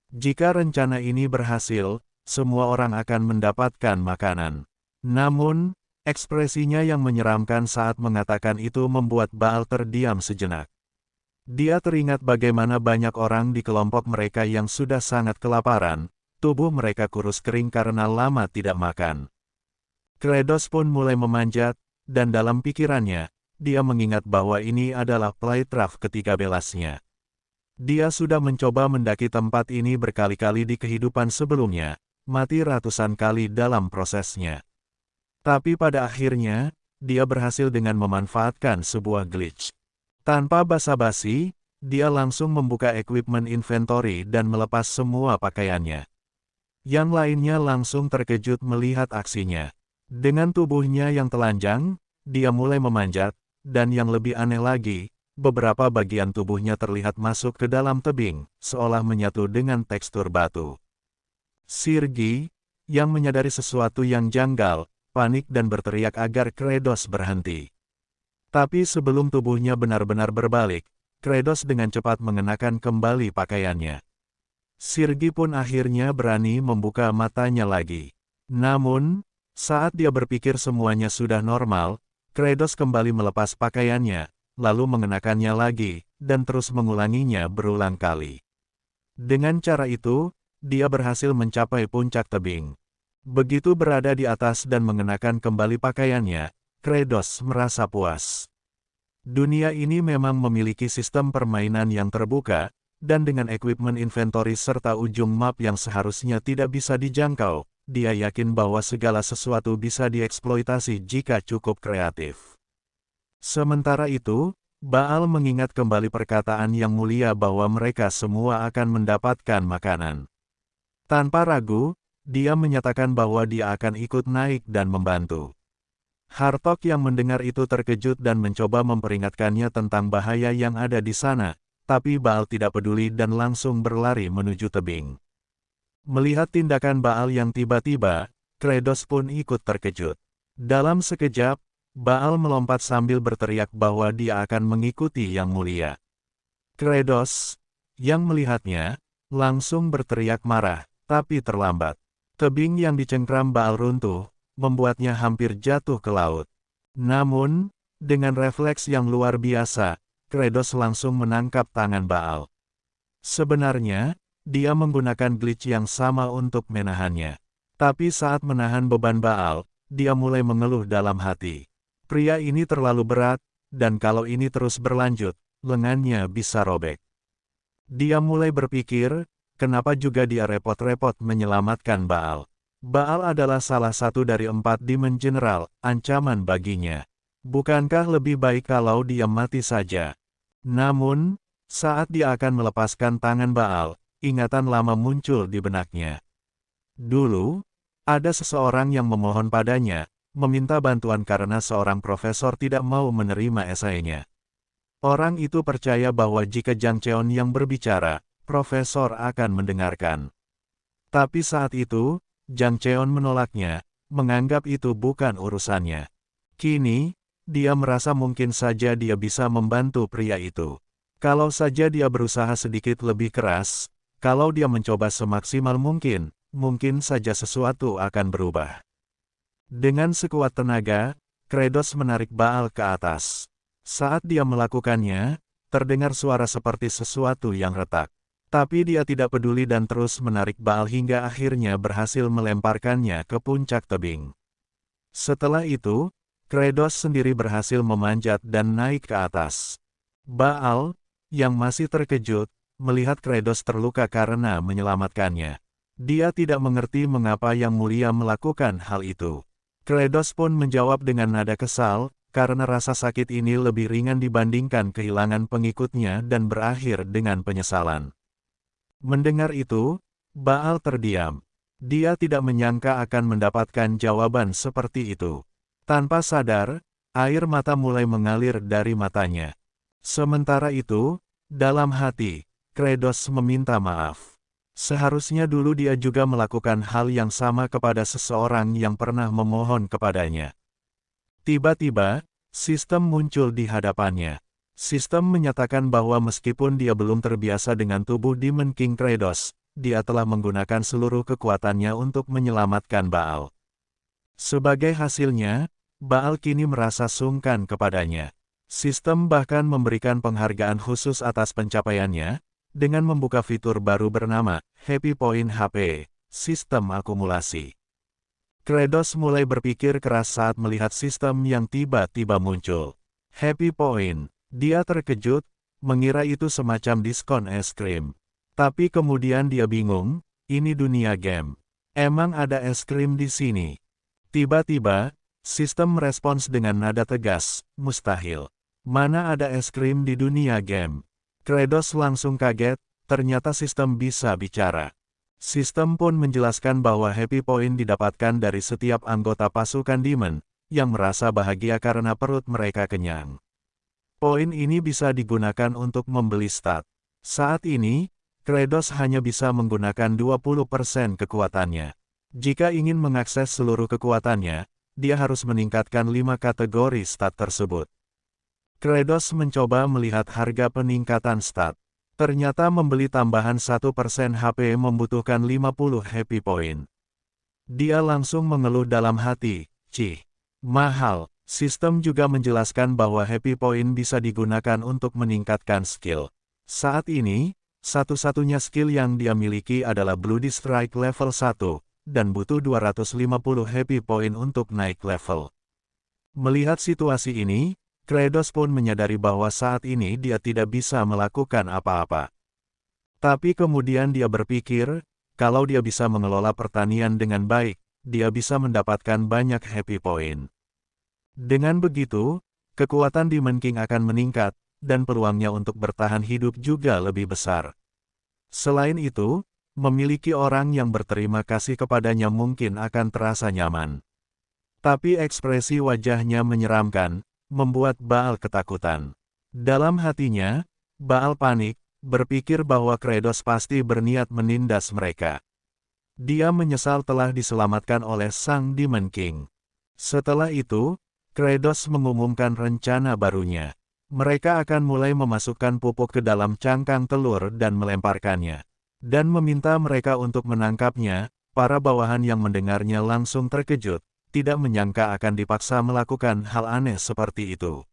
Jika rencana ini berhasil, semua orang akan mendapatkan makanan. Namun, ekspresinya yang menyeramkan saat mengatakan itu membuat Baal terdiam sejenak. Dia teringat bagaimana banyak orang di kelompok mereka yang sudah sangat kelaparan, tubuh mereka kurus kering karena lama tidak makan. Kratos pun mulai memanjat, dan dalam pikirannya, dia mengingat bahwa ini adalah playtraf ke-13-nya. Dia sudah mencoba mendaki tempat ini berkali-kali di kehidupan sebelumnya, mati ratusan kali dalam prosesnya. Tapi pada akhirnya, dia berhasil dengan memanfaatkan sebuah glitch. Tanpa basa-basi, dia langsung membuka equipment inventory dan melepas semua pakaiannya. Yang lainnya langsung terkejut melihat aksinya. Dengan tubuhnya yang telanjang, dia mulai memanjat, dan yang lebih aneh lagi, beberapa bagian tubuhnya terlihat masuk ke dalam tebing, seolah menyatu dengan tekstur batu. Sirgi, yang menyadari sesuatu yang janggal, panik dan berteriak agar Kratos berhenti. Tapi sebelum tubuhnya benar-benar berbalik, Kratos dengan cepat mengenakan kembali pakaiannya. Sirgi pun akhirnya berani membuka matanya lagi. Namun, saat dia berpikir semuanya sudah normal, Kratos kembali melepas pakaiannya, lalu mengenakannya lagi, dan terus mengulanginya berulang kali. Dengan cara itu, dia berhasil mencapai puncak tebing. Begitu berada di atas dan mengenakan kembali pakaiannya, Kratos merasa puas. Dunia ini memang memiliki sistem permainan yang terbuka, dan dengan equipment inventory serta ujung map yang seharusnya tidak bisa dijangkau, dia yakin bahwa segala sesuatu bisa dieksploitasi jika cukup kreatif. Sementara itu, Baal mengingat kembali perkataan yang mulia bahwa mereka semua akan mendapatkan makanan. Tanpa ragu, dia menyatakan bahwa dia akan ikut naik dan membantu. Hartok yang mendengar itu terkejut dan mencoba memperingatkannya tentang bahaya yang ada di sana, tapi Baal tidak peduli dan langsung berlari menuju tebing. Melihat tindakan Baal yang tiba-tiba, Kratos pun ikut terkejut. Dalam sekejap, Baal melompat sambil berteriak bahwa dia akan mengikuti Yang Mulia. Kratos, yang melihatnya, langsung berteriak marah, tapi terlambat. Tebing yang dicengkram Baal runtuh, membuatnya hampir jatuh ke laut. Namun, dengan refleks yang luar biasa, Kratos langsung menangkap tangan Baal. Sebenarnya, dia menggunakan glitch yang sama untuk menahannya. Tapi saat menahan beban Baal, dia mulai mengeluh dalam hati. Pria ini terlalu berat, dan kalau ini terus berlanjut, lengannya bisa robek. Dia mulai berpikir, kenapa juga dia repot-repot menyelamatkan Baal. Baal adalah salah satu dari 4 Demon General, ancaman baginya. Bukankah lebih baik kalau dia mati saja? Namun, saat dia akan melepaskan tangan Baal, ingatan lama muncul di benaknya. Dulu, ada seseorang yang memohon padanya, meminta bantuan karena seorang profesor tidak mau menerima esainya. Orang itu percaya bahwa jika Jang Cheon yang berbicara, profesor akan mendengarkan. Tapi saat itu, Jang Cheon menolaknya, menganggap itu bukan urusannya. Kini, dia merasa mungkin saja dia bisa membantu pria itu. Kalau saja dia berusaha sedikit lebih keras, kalau dia mencoba semaksimal mungkin, mungkin saja sesuatu akan berubah. Dengan sekuat tenaga, Kratos menarik Baal ke atas. Saat dia melakukannya, terdengar suara seperti sesuatu yang retak. Tapi dia tidak peduli dan terus menarik Baal hingga akhirnya berhasil melemparkannya ke puncak tebing. Setelah itu, Kratos sendiri berhasil memanjat dan naik ke atas. Baal, yang masih terkejut, melihat Kratos terluka karena menyelamatkannya. Dia tidak mengerti mengapa Yang Mulia melakukan hal itu. Kratos pun menjawab dengan nada kesal, karena rasa sakit ini lebih ringan dibandingkan kehilangan pengikutnya dan berakhir dengan penyesalan. Mendengar itu, Baal terdiam. Dia tidak menyangka akan mendapatkan jawaban seperti itu. Tanpa sadar, air mata mulai mengalir dari matanya. Sementara itu, dalam hati, Kratos meminta maaf. Seharusnya dulu dia juga melakukan hal yang sama kepada seseorang yang pernah memohon kepadanya. Tiba-tiba, sistem muncul di hadapannya. Sistem menyatakan bahwa meskipun dia belum terbiasa dengan tubuh Demon King Kratos, dia telah menggunakan seluruh kekuatannya untuk menyelamatkan Baal. Sebagai hasilnya, Baal kini merasa sungkan kepadanya. Sistem bahkan memberikan penghargaan khusus atas pencapaiannya, dengan membuka fitur baru bernama Happy Point HP, sistem akumulasi. Kratos mulai berpikir keras saat melihat sistem yang tiba-tiba muncul. Happy Point. Dia terkejut, mengira itu semacam diskon es krim. Tapi kemudian dia bingung, ini dunia game. Emang ada es krim di sini? Tiba-tiba, sistem merespons dengan nada tegas, mustahil. Mana ada es krim di dunia game? Kratos langsung kaget, ternyata sistem bisa bicara. Sistem pun menjelaskan bahwa Happy Point didapatkan dari setiap anggota pasukan Demon, yang merasa bahagia karena perut mereka kenyang. Poin ini bisa digunakan untuk membeli stat. Saat ini, Kratos hanya bisa menggunakan 20% kekuatannya. Jika ingin mengakses seluruh kekuatannya, dia harus meningkatkan 5 kategori stat tersebut. Kratos mencoba melihat harga peningkatan stat. Ternyata membeli tambahan 1% HP membutuhkan 50 happy point. Dia langsung mengeluh dalam hati, "Cih, mahal." Sistem juga menjelaskan bahwa Happy Point bisa digunakan untuk meningkatkan skill. Saat ini, Satu-satunya skill yang dia miliki adalah Bloody Strike level 1, dan butuh 250 happy point untuk naik level. Melihat situasi ini, Kratos pun menyadari bahwa saat ini dia tidak bisa melakukan apa-apa. Tapi kemudian dia berpikir, kalau dia bisa mengelola pertanian dengan baik, dia bisa mendapatkan banyak happy point. Dengan begitu, kekuatan Demon King akan meningkat, dan peluangnya untuk bertahan hidup juga lebih besar. Selain itu, memiliki orang yang berterima kasih kepadanya mungkin akan terasa nyaman. Tapi ekspresi wajahnya menyeramkan, membuat Baal ketakutan. Dalam hatinya, Baal panik, berpikir bahwa Kratos pasti berniat menindas mereka. Dia menyesal telah diselamatkan oleh Sang Demon King. Setelah itu, Kratos mengumumkan rencana barunya. Mereka akan mulai memasukkan pupuk ke dalam cangkang telur dan melemparkannya. Dan meminta mereka untuk menangkapnya. Para bawahan yang mendengarnya langsung terkejut, tidak menyangka akan dipaksa melakukan hal aneh seperti itu.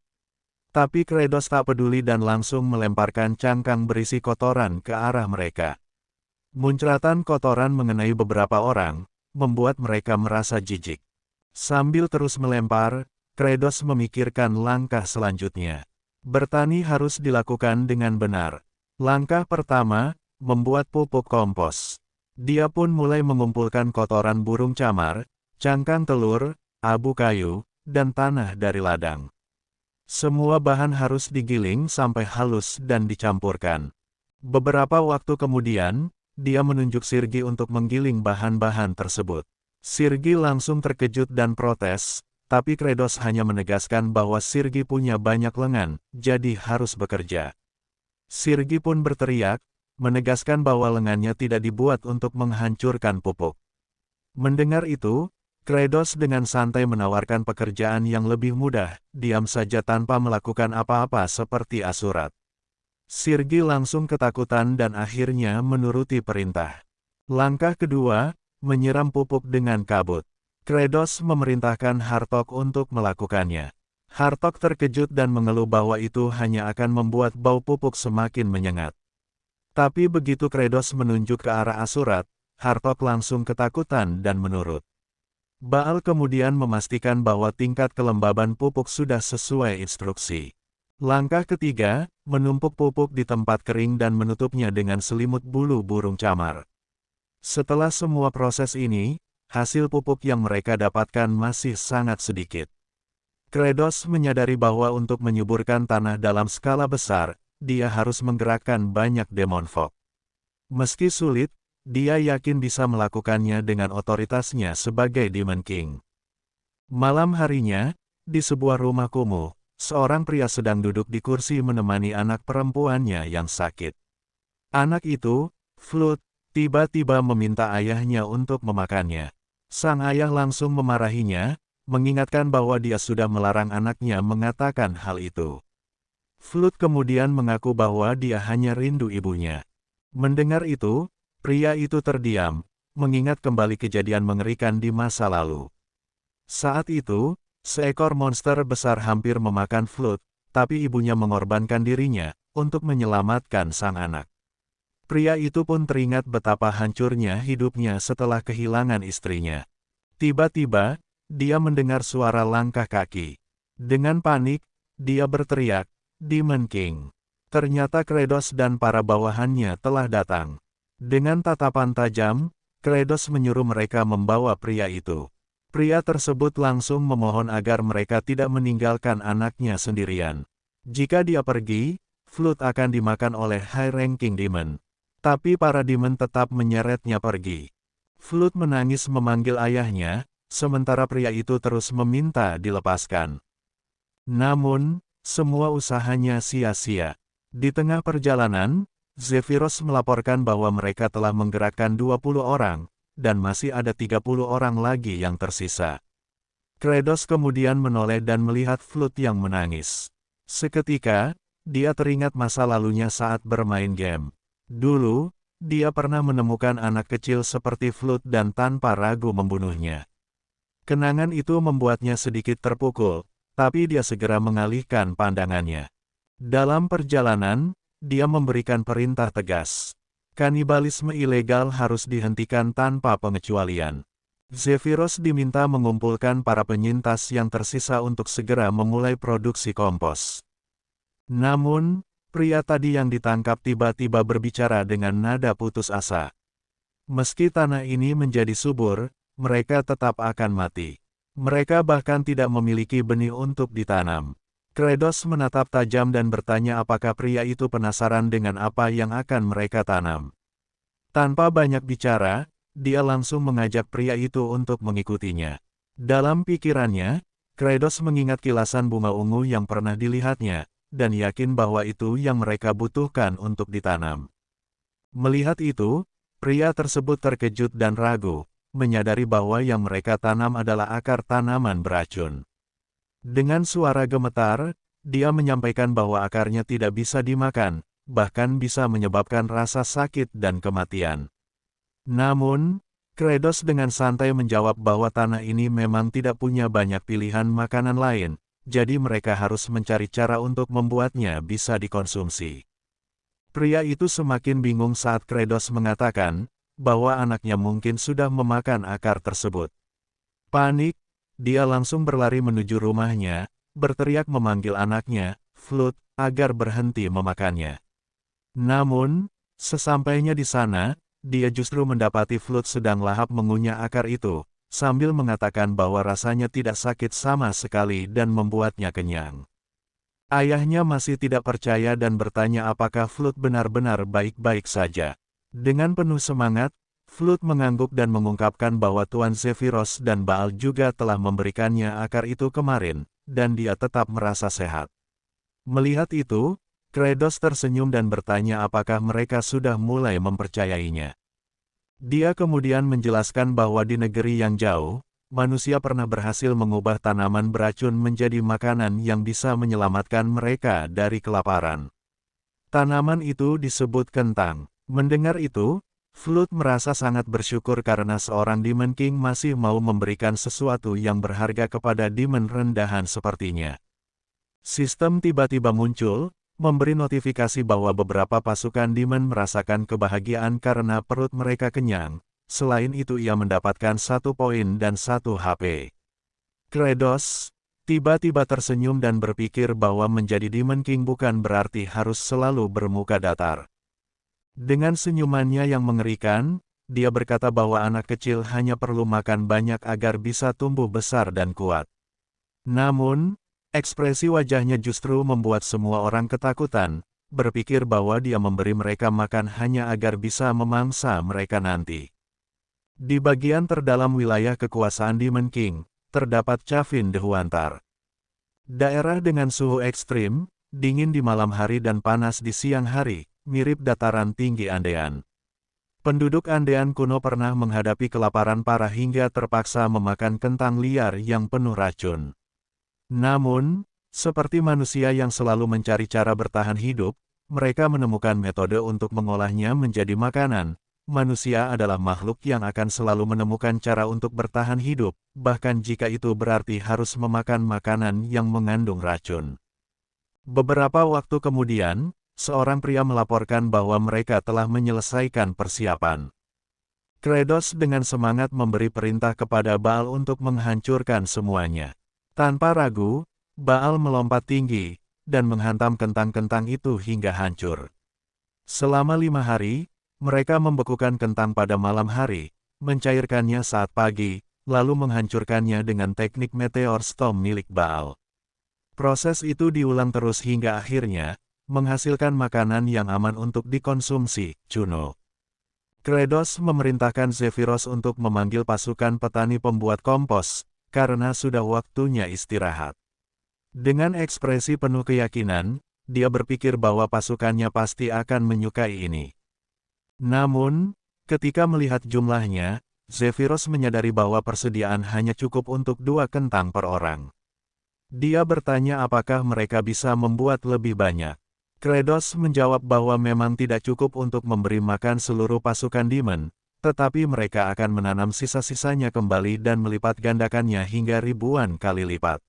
Tapi Kratos tak peduli dan langsung melemparkan cangkang berisi kotoran ke arah mereka. Muncratan kotoran mengenai beberapa orang, membuat mereka merasa jijik. Sambil terus melempar, Kratos memikirkan langkah selanjutnya. Bertani harus dilakukan dengan benar. Langkah pertama, membuat pupuk kompos. Dia pun mulai mengumpulkan kotoran burung camar, cangkang telur, abu kayu, dan tanah dari ladang. Semua bahan harus digiling sampai halus dan dicampurkan. Beberapa waktu kemudian, dia menunjuk Sirgi untuk menggiling bahan-bahan tersebut. Sirgi langsung terkejut dan protes, tapi Kratos hanya menegaskan bahwa Sirgi punya banyak lengan, jadi harus bekerja. Sirgi pun berteriak, menegaskan bahwa lengannya tidak dibuat untuk menghancurkan pupuk. Mendengar itu, Kratos dengan santai menawarkan pekerjaan yang lebih mudah, diam saja tanpa melakukan apa-apa seperti Asurat. Sirgi langsung ketakutan dan akhirnya menuruti perintah. Langkah kedua, menyiram pupuk dengan kabut. Kratos memerintahkan Hartok untuk melakukannya. Hartok terkejut dan mengeluh bahwa itu hanya akan membuat bau pupuk semakin menyengat. Tapi begitu Kratos menunjuk ke arah Asurat, Hartok langsung ketakutan dan menurut. Baal kemudian memastikan bahwa tingkat kelembaban pupuk sudah sesuai instruksi. Langkah ketiga, menumpuk pupuk di tempat kering dan menutupnya dengan selimut bulu burung camar. Setelah semua proses ini, hasil pupuk yang mereka dapatkan masih sangat sedikit. Kratos menyadari bahwa untuk menyuburkan tanah dalam skala besar, dia harus menggerakkan banyak Demon Fog. Meski sulit, dia yakin bisa melakukannya dengan otoritasnya sebagai Demon King. Malam harinya, di sebuah rumah kumuh, seorang pria sedang duduk di kursi menemani anak perempuannya yang sakit. Anak itu, Flood, tiba-tiba meminta ayahnya untuk memakannya. Sang ayah langsung memarahinya, mengingatkan bahwa dia sudah melarang anaknya mengatakan hal itu. Flood kemudian mengaku bahwa dia hanya rindu ibunya. Mendengar itu, pria itu terdiam, mengingat kembali kejadian mengerikan di masa lalu. Saat itu, seekor monster besar hampir memakan Flood, tapi ibunya mengorbankan dirinya untuk menyelamatkan sang anak. Pria itu pun teringat betapa hancurnya hidupnya setelah kehilangan istrinya. Tiba-tiba, dia mendengar suara langkah kaki. Dengan panik, dia berteriak, "Demon King!" Ternyata Kratos dan para bawahannya telah datang. Dengan tatapan tajam, Kratos menyuruh mereka membawa pria itu. Pria tersebut langsung memohon agar mereka tidak meninggalkan anaknya sendirian. Jika dia pergi, Flood akan dimakan oleh high-ranking demon. Tapi para demon tetap menyeretnya pergi. Flood menangis memanggil ayahnya, sementara pria itu terus meminta dilepaskan. Namun, semua usahanya sia-sia. Di tengah perjalanan, Zephyros melaporkan bahwa mereka telah menggerakkan 20 orang, dan masih ada 30 orang lagi yang tersisa. Kratos kemudian menoleh dan melihat Flood yang menangis. Seketika, dia teringat masa lalunya saat bermain game. Dulu, dia pernah menemukan anak kecil seperti Flood dan tanpa ragu membunuhnya. Kenangan itu membuatnya sedikit terpukul, tapi dia segera mengalihkan pandangannya. Dalam perjalanan, dia memberikan perintah tegas. Kanibalisme ilegal harus dihentikan tanpa pengecualian. Zephyros diminta mengumpulkan para penyintas yang tersisa untuk segera memulai produksi kompos. Namun, pria tadi yang ditangkap tiba-tiba berbicara dengan nada putus asa. Meski tanah ini menjadi subur, mereka tetap akan mati. Mereka bahkan tidak memiliki benih untuk ditanam. Kratos menatap tajam dan bertanya apakah pria itu penasaran dengan apa yang akan mereka tanam. Tanpa banyak bicara, dia langsung mengajak pria itu untuk mengikutinya. Dalam pikirannya, Kratos mengingat kilasan bunga ungu yang pernah dilihatnya, dan yakin bahwa itu yang mereka butuhkan untuk ditanam. Melihat itu, pria tersebut terkejut dan ragu, menyadari bahwa yang mereka tanam adalah akar tanaman beracun. Dengan suara gemetar, dia menyampaikan bahwa akarnya tidak bisa dimakan, bahkan bisa menyebabkan rasa sakit dan kematian. Namun, Kratos dengan santai menjawab bahwa tanah ini memang tidak punya banyak pilihan makanan lain, jadi mereka harus mencari cara untuk membuatnya bisa dikonsumsi. Pria itu semakin bingung saat Kratos mengatakan bahwa anaknya mungkin sudah memakan akar tersebut. Panik, dia langsung berlari menuju rumahnya, berteriak memanggil anaknya, Flood, agar berhenti memakannya. Namun, sesampainya di sana, dia justru mendapati Flood sedang lahap mengunyah akar itu, sambil mengatakan bahwa rasanya tidak sakit sama sekali dan membuatnya kenyang. Ayahnya masih tidak percaya dan bertanya apakah Flood benar-benar baik-baik saja. Dengan penuh semangat, Flood mengangguk dan mengungkapkan bahwa Tuan Zephyros dan Baal juga telah memberikannya akar itu kemarin, dan dia tetap merasa sehat. Melihat itu, Kratos tersenyum dan bertanya apakah mereka sudah mulai mempercayainya. Dia kemudian menjelaskan bahwa di negeri yang jauh, manusia pernah berhasil mengubah tanaman beracun menjadi makanan yang bisa menyelamatkan mereka dari kelaparan. Tanaman itu disebut kentang. Mendengar itu, Flood merasa sangat bersyukur karena seorang Demon King masih mau memberikan sesuatu yang berharga kepada demon rendahan sepertinya. Sistem tiba-tiba muncul, memberi notifikasi bahwa beberapa pasukan demon merasakan kebahagiaan karena perut mereka kenyang. Selain itu ia mendapatkan 1 poin dan 1 HP. Kratos tiba-tiba tersenyum dan berpikir bahwa menjadi Demon King bukan berarti harus selalu bermuka datar. Dengan senyumannya yang mengerikan, dia berkata bahwa anak kecil hanya perlu makan banyak agar bisa tumbuh besar dan kuat. Namun, ekspresi wajahnya justru membuat semua orang ketakutan, berpikir bahwa dia memberi mereka makan hanya agar bisa memangsa mereka nanti. Di bagian terdalam wilayah kekuasaan Demon King, terdapat Cavin the Huantar. Daerah dengan suhu ekstrim, dingin di malam hari dan panas di siang hari, mirip dataran tinggi Andean. Penduduk Andean kuno pernah menghadapi kelaparan parah hingga terpaksa memakan kentang liar yang penuh racun. Namun, seperti manusia yang selalu mencari cara bertahan hidup, mereka menemukan metode untuk mengolahnya menjadi makanan. Manusia adalah makhluk yang akan selalu menemukan cara untuk bertahan hidup, bahkan jika itu berarti harus memakan makanan yang mengandung racun. Beberapa waktu kemudian, seorang pria melaporkan bahwa mereka telah menyelesaikan persiapan. Kratos dengan semangat memberi perintah kepada Baal untuk menghancurkan semuanya. Tanpa ragu, Baal melompat tinggi, dan menghantam kentang-kentang itu hingga hancur. Selama 5 hari, mereka membekukan kentang pada malam hari, mencairkannya saat pagi, lalu menghancurkannya dengan teknik meteor storm milik Baal. Proses itu diulang terus hingga akhirnya, menghasilkan makanan yang aman untuk dikonsumsi, Juno. Kratos memerintahkan Zephyros untuk memanggil pasukan petani pembuat kompos, karena sudah waktunya istirahat. Dengan ekspresi penuh keyakinan, dia berpikir bahwa pasukannya pasti akan menyukai ini. Namun, ketika melihat jumlahnya, Zephyros menyadari bahwa persediaan hanya cukup untuk 2 kentang per orang. Dia bertanya apakah mereka bisa membuat lebih banyak. Kratos menjawab bahwa memang tidak cukup untuk memberi makan seluruh pasukan demon, tetapi mereka akan menanam sisa-sisanya kembali dan melipat gandakannya hingga ribuan kali lipat.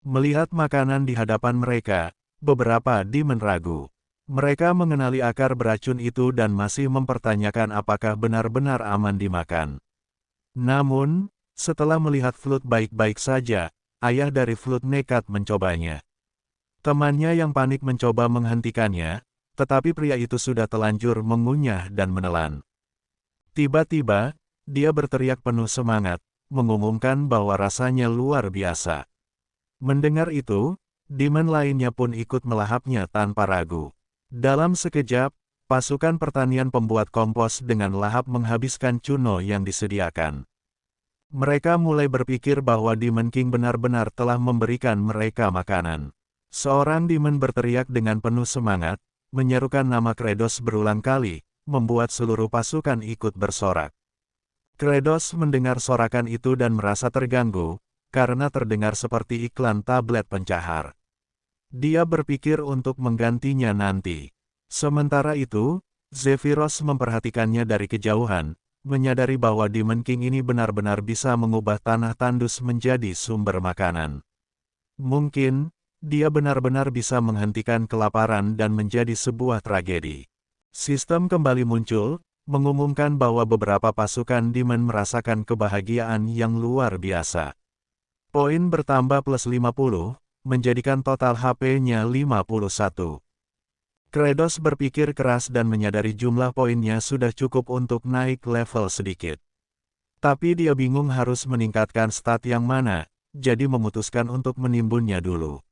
Melihat makanan di hadapan mereka, beberapa demon ragu. Mereka mengenali akar beracun itu dan masih mempertanyakan apakah benar-benar aman dimakan. Namun, setelah melihat Flood baik-baik saja, ayah dari Flood nekat mencobanya. Temannya yang panik mencoba menghentikannya, tetapi pria itu sudah telanjur mengunyah dan menelan. Tiba-tiba, dia berteriak penuh semangat, mengumumkan bahwa rasanya luar biasa. Mendengar itu, demon lainnya pun ikut melahapnya tanpa ragu. Dalam sekejap, pasukan pertanian pembuat kompos dengan lahap menghabiskan cuno yang disediakan. Mereka mulai berpikir bahwa Demon King benar-benar telah memberikan mereka makanan. Seorang demon berteriak dengan penuh semangat, menyerukan nama Kratos berulang kali, membuat seluruh pasukan ikut bersorak. Kratos mendengar sorakan itu dan merasa terganggu, karena terdengar seperti iklan tablet pencahar. Dia berpikir untuk menggantinya nanti. Sementara itu, Zephyros memperhatikannya dari kejauhan, menyadari bahwa Demon King ini benar-benar bisa mengubah tanah tandus menjadi sumber makanan. Mungkin, dia benar-benar bisa menghentikan kelaparan dan menjadi sebuah tragedi. Sistem kembali muncul, mengumumkan bahwa beberapa pasukan Demon merasakan kebahagiaan yang luar biasa. Poin bertambah plus 50, menjadikan total HP-nya 51. Kratos berpikir keras dan menyadari jumlah poinnya sudah cukup untuk naik level sedikit. Tapi dia bingung harus meningkatkan stat yang mana, jadi memutuskan untuk menimbunnya dulu.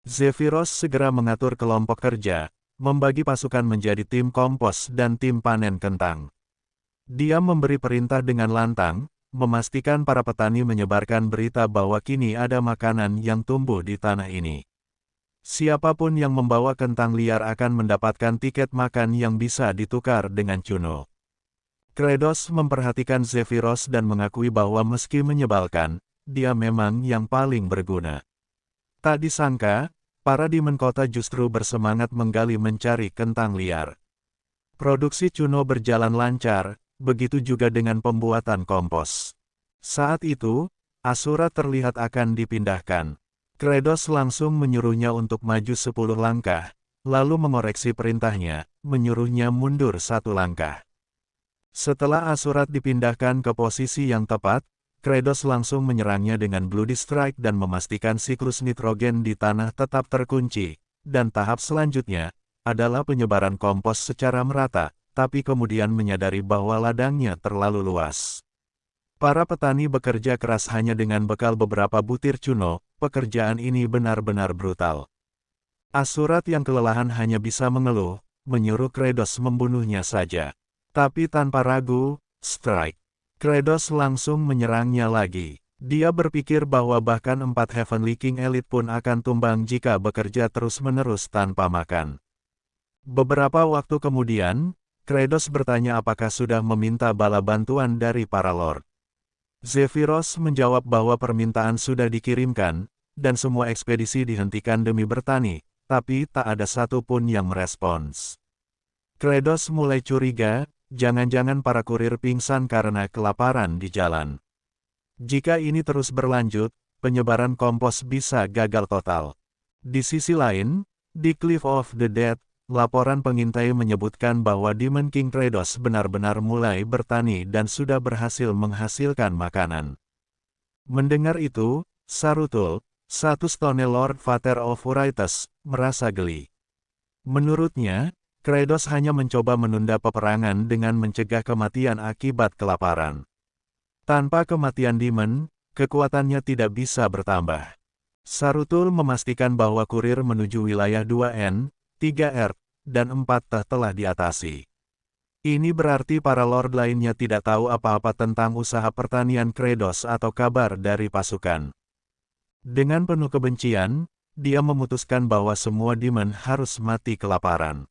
Zephyros segera mengatur kelompok kerja, membagi pasukan menjadi tim kompos dan tim panen kentang. Dia memberi perintah dengan lantang, memastikan para petani menyebarkan berita bahwa kini ada makanan yang tumbuh di tanah ini. Siapapun yang membawa kentang liar akan mendapatkan tiket makan yang bisa ditukar dengan cuno. Kratos memperhatikan Zephyros dan mengakui bahwa meski menyebalkan, dia memang yang paling berguna. Tak disangka, para demon kota justru bersemangat menggali mencari kentang liar. Produksi cuno berjalan lancar, begitu juga dengan pembuatan kompos. Saat itu, Asura terlihat akan dipindahkan. Kratos langsung menyuruhnya untuk maju 10 langkah, lalu mengoreksi perintahnya, menyuruhnya mundur 1 langkah. Setelah Asurat dipindahkan ke posisi yang tepat, Kratos langsung menyerangnya dengan Bloody Strike dan memastikan siklus nitrogen di tanah tetap terkunci, dan tahap selanjutnya adalah penyebaran kompos secara merata, tapi kemudian menyadari bahwa ladangnya terlalu luas. Para petani bekerja keras hanya dengan bekal beberapa butir cuno, pekerjaan ini benar-benar brutal. Asurat yang kelelahan hanya bisa mengeluh, menyuruh Kratos membunuhnya saja. Tapi tanpa ragu, strike. Kratos langsung menyerangnya lagi. Dia berpikir bahwa bahkan 4 Heavenly King Elite pun akan tumbang jika bekerja terus-menerus tanpa makan. Beberapa waktu kemudian, Kratos bertanya apakah sudah meminta bala bantuan dari para lord. Zephyros menjawab bahwa permintaan sudah dikirimkan, dan semua ekspedisi dihentikan demi bertani, tapi tak ada satupun yang merespons. Kratos mulai curiga, jangan-jangan para kurir pingsan karena kelaparan di jalan. Jika ini terus berlanjut, penyebaran kompos bisa gagal total. Di sisi lain, di Cliff of the Dead, laporan pengintai menyebutkan bahwa Demon King Kratos benar-benar mulai bertani dan sudah berhasil menghasilkan makanan. Mendengar itu, Sarutul, satu Stone Lord Father of Eurytus, merasa geli. Menurutnya, Kratos hanya mencoba menunda peperangan dengan mencegah kematian akibat kelaparan. Tanpa kematian Demon, kekuatannya tidak bisa bertambah. Sarutul memastikan bahwa kurir menuju wilayah 2N, 3R, dan 4T telah diatasi. Ini berarti para lord lainnya tidak tahu apa-apa tentang usaha pertanian Kratos atau kabar dari pasukan. Dengan penuh kebencian, dia memutuskan bahwa semua demon harus mati kelaparan.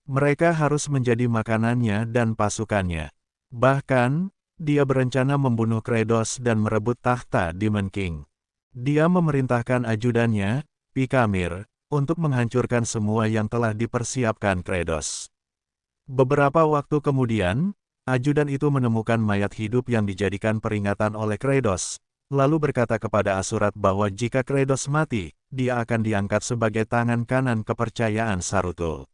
Mereka harus menjadi makanannya dan pasukannya. Bahkan, dia berencana membunuh Kratos dan merebut tahta Demon King. Dia memerintahkan ajudannya, Pikamir, untuk menghancurkan semua yang telah dipersiapkan Kratos. Beberapa waktu kemudian, ajudan itu menemukan mayat hidup yang dijadikan peringatan oleh Kratos, lalu berkata kepada Asurat bahwa jika Kratos mati, dia akan diangkat sebagai tangan kanan kepercayaan Sarutul.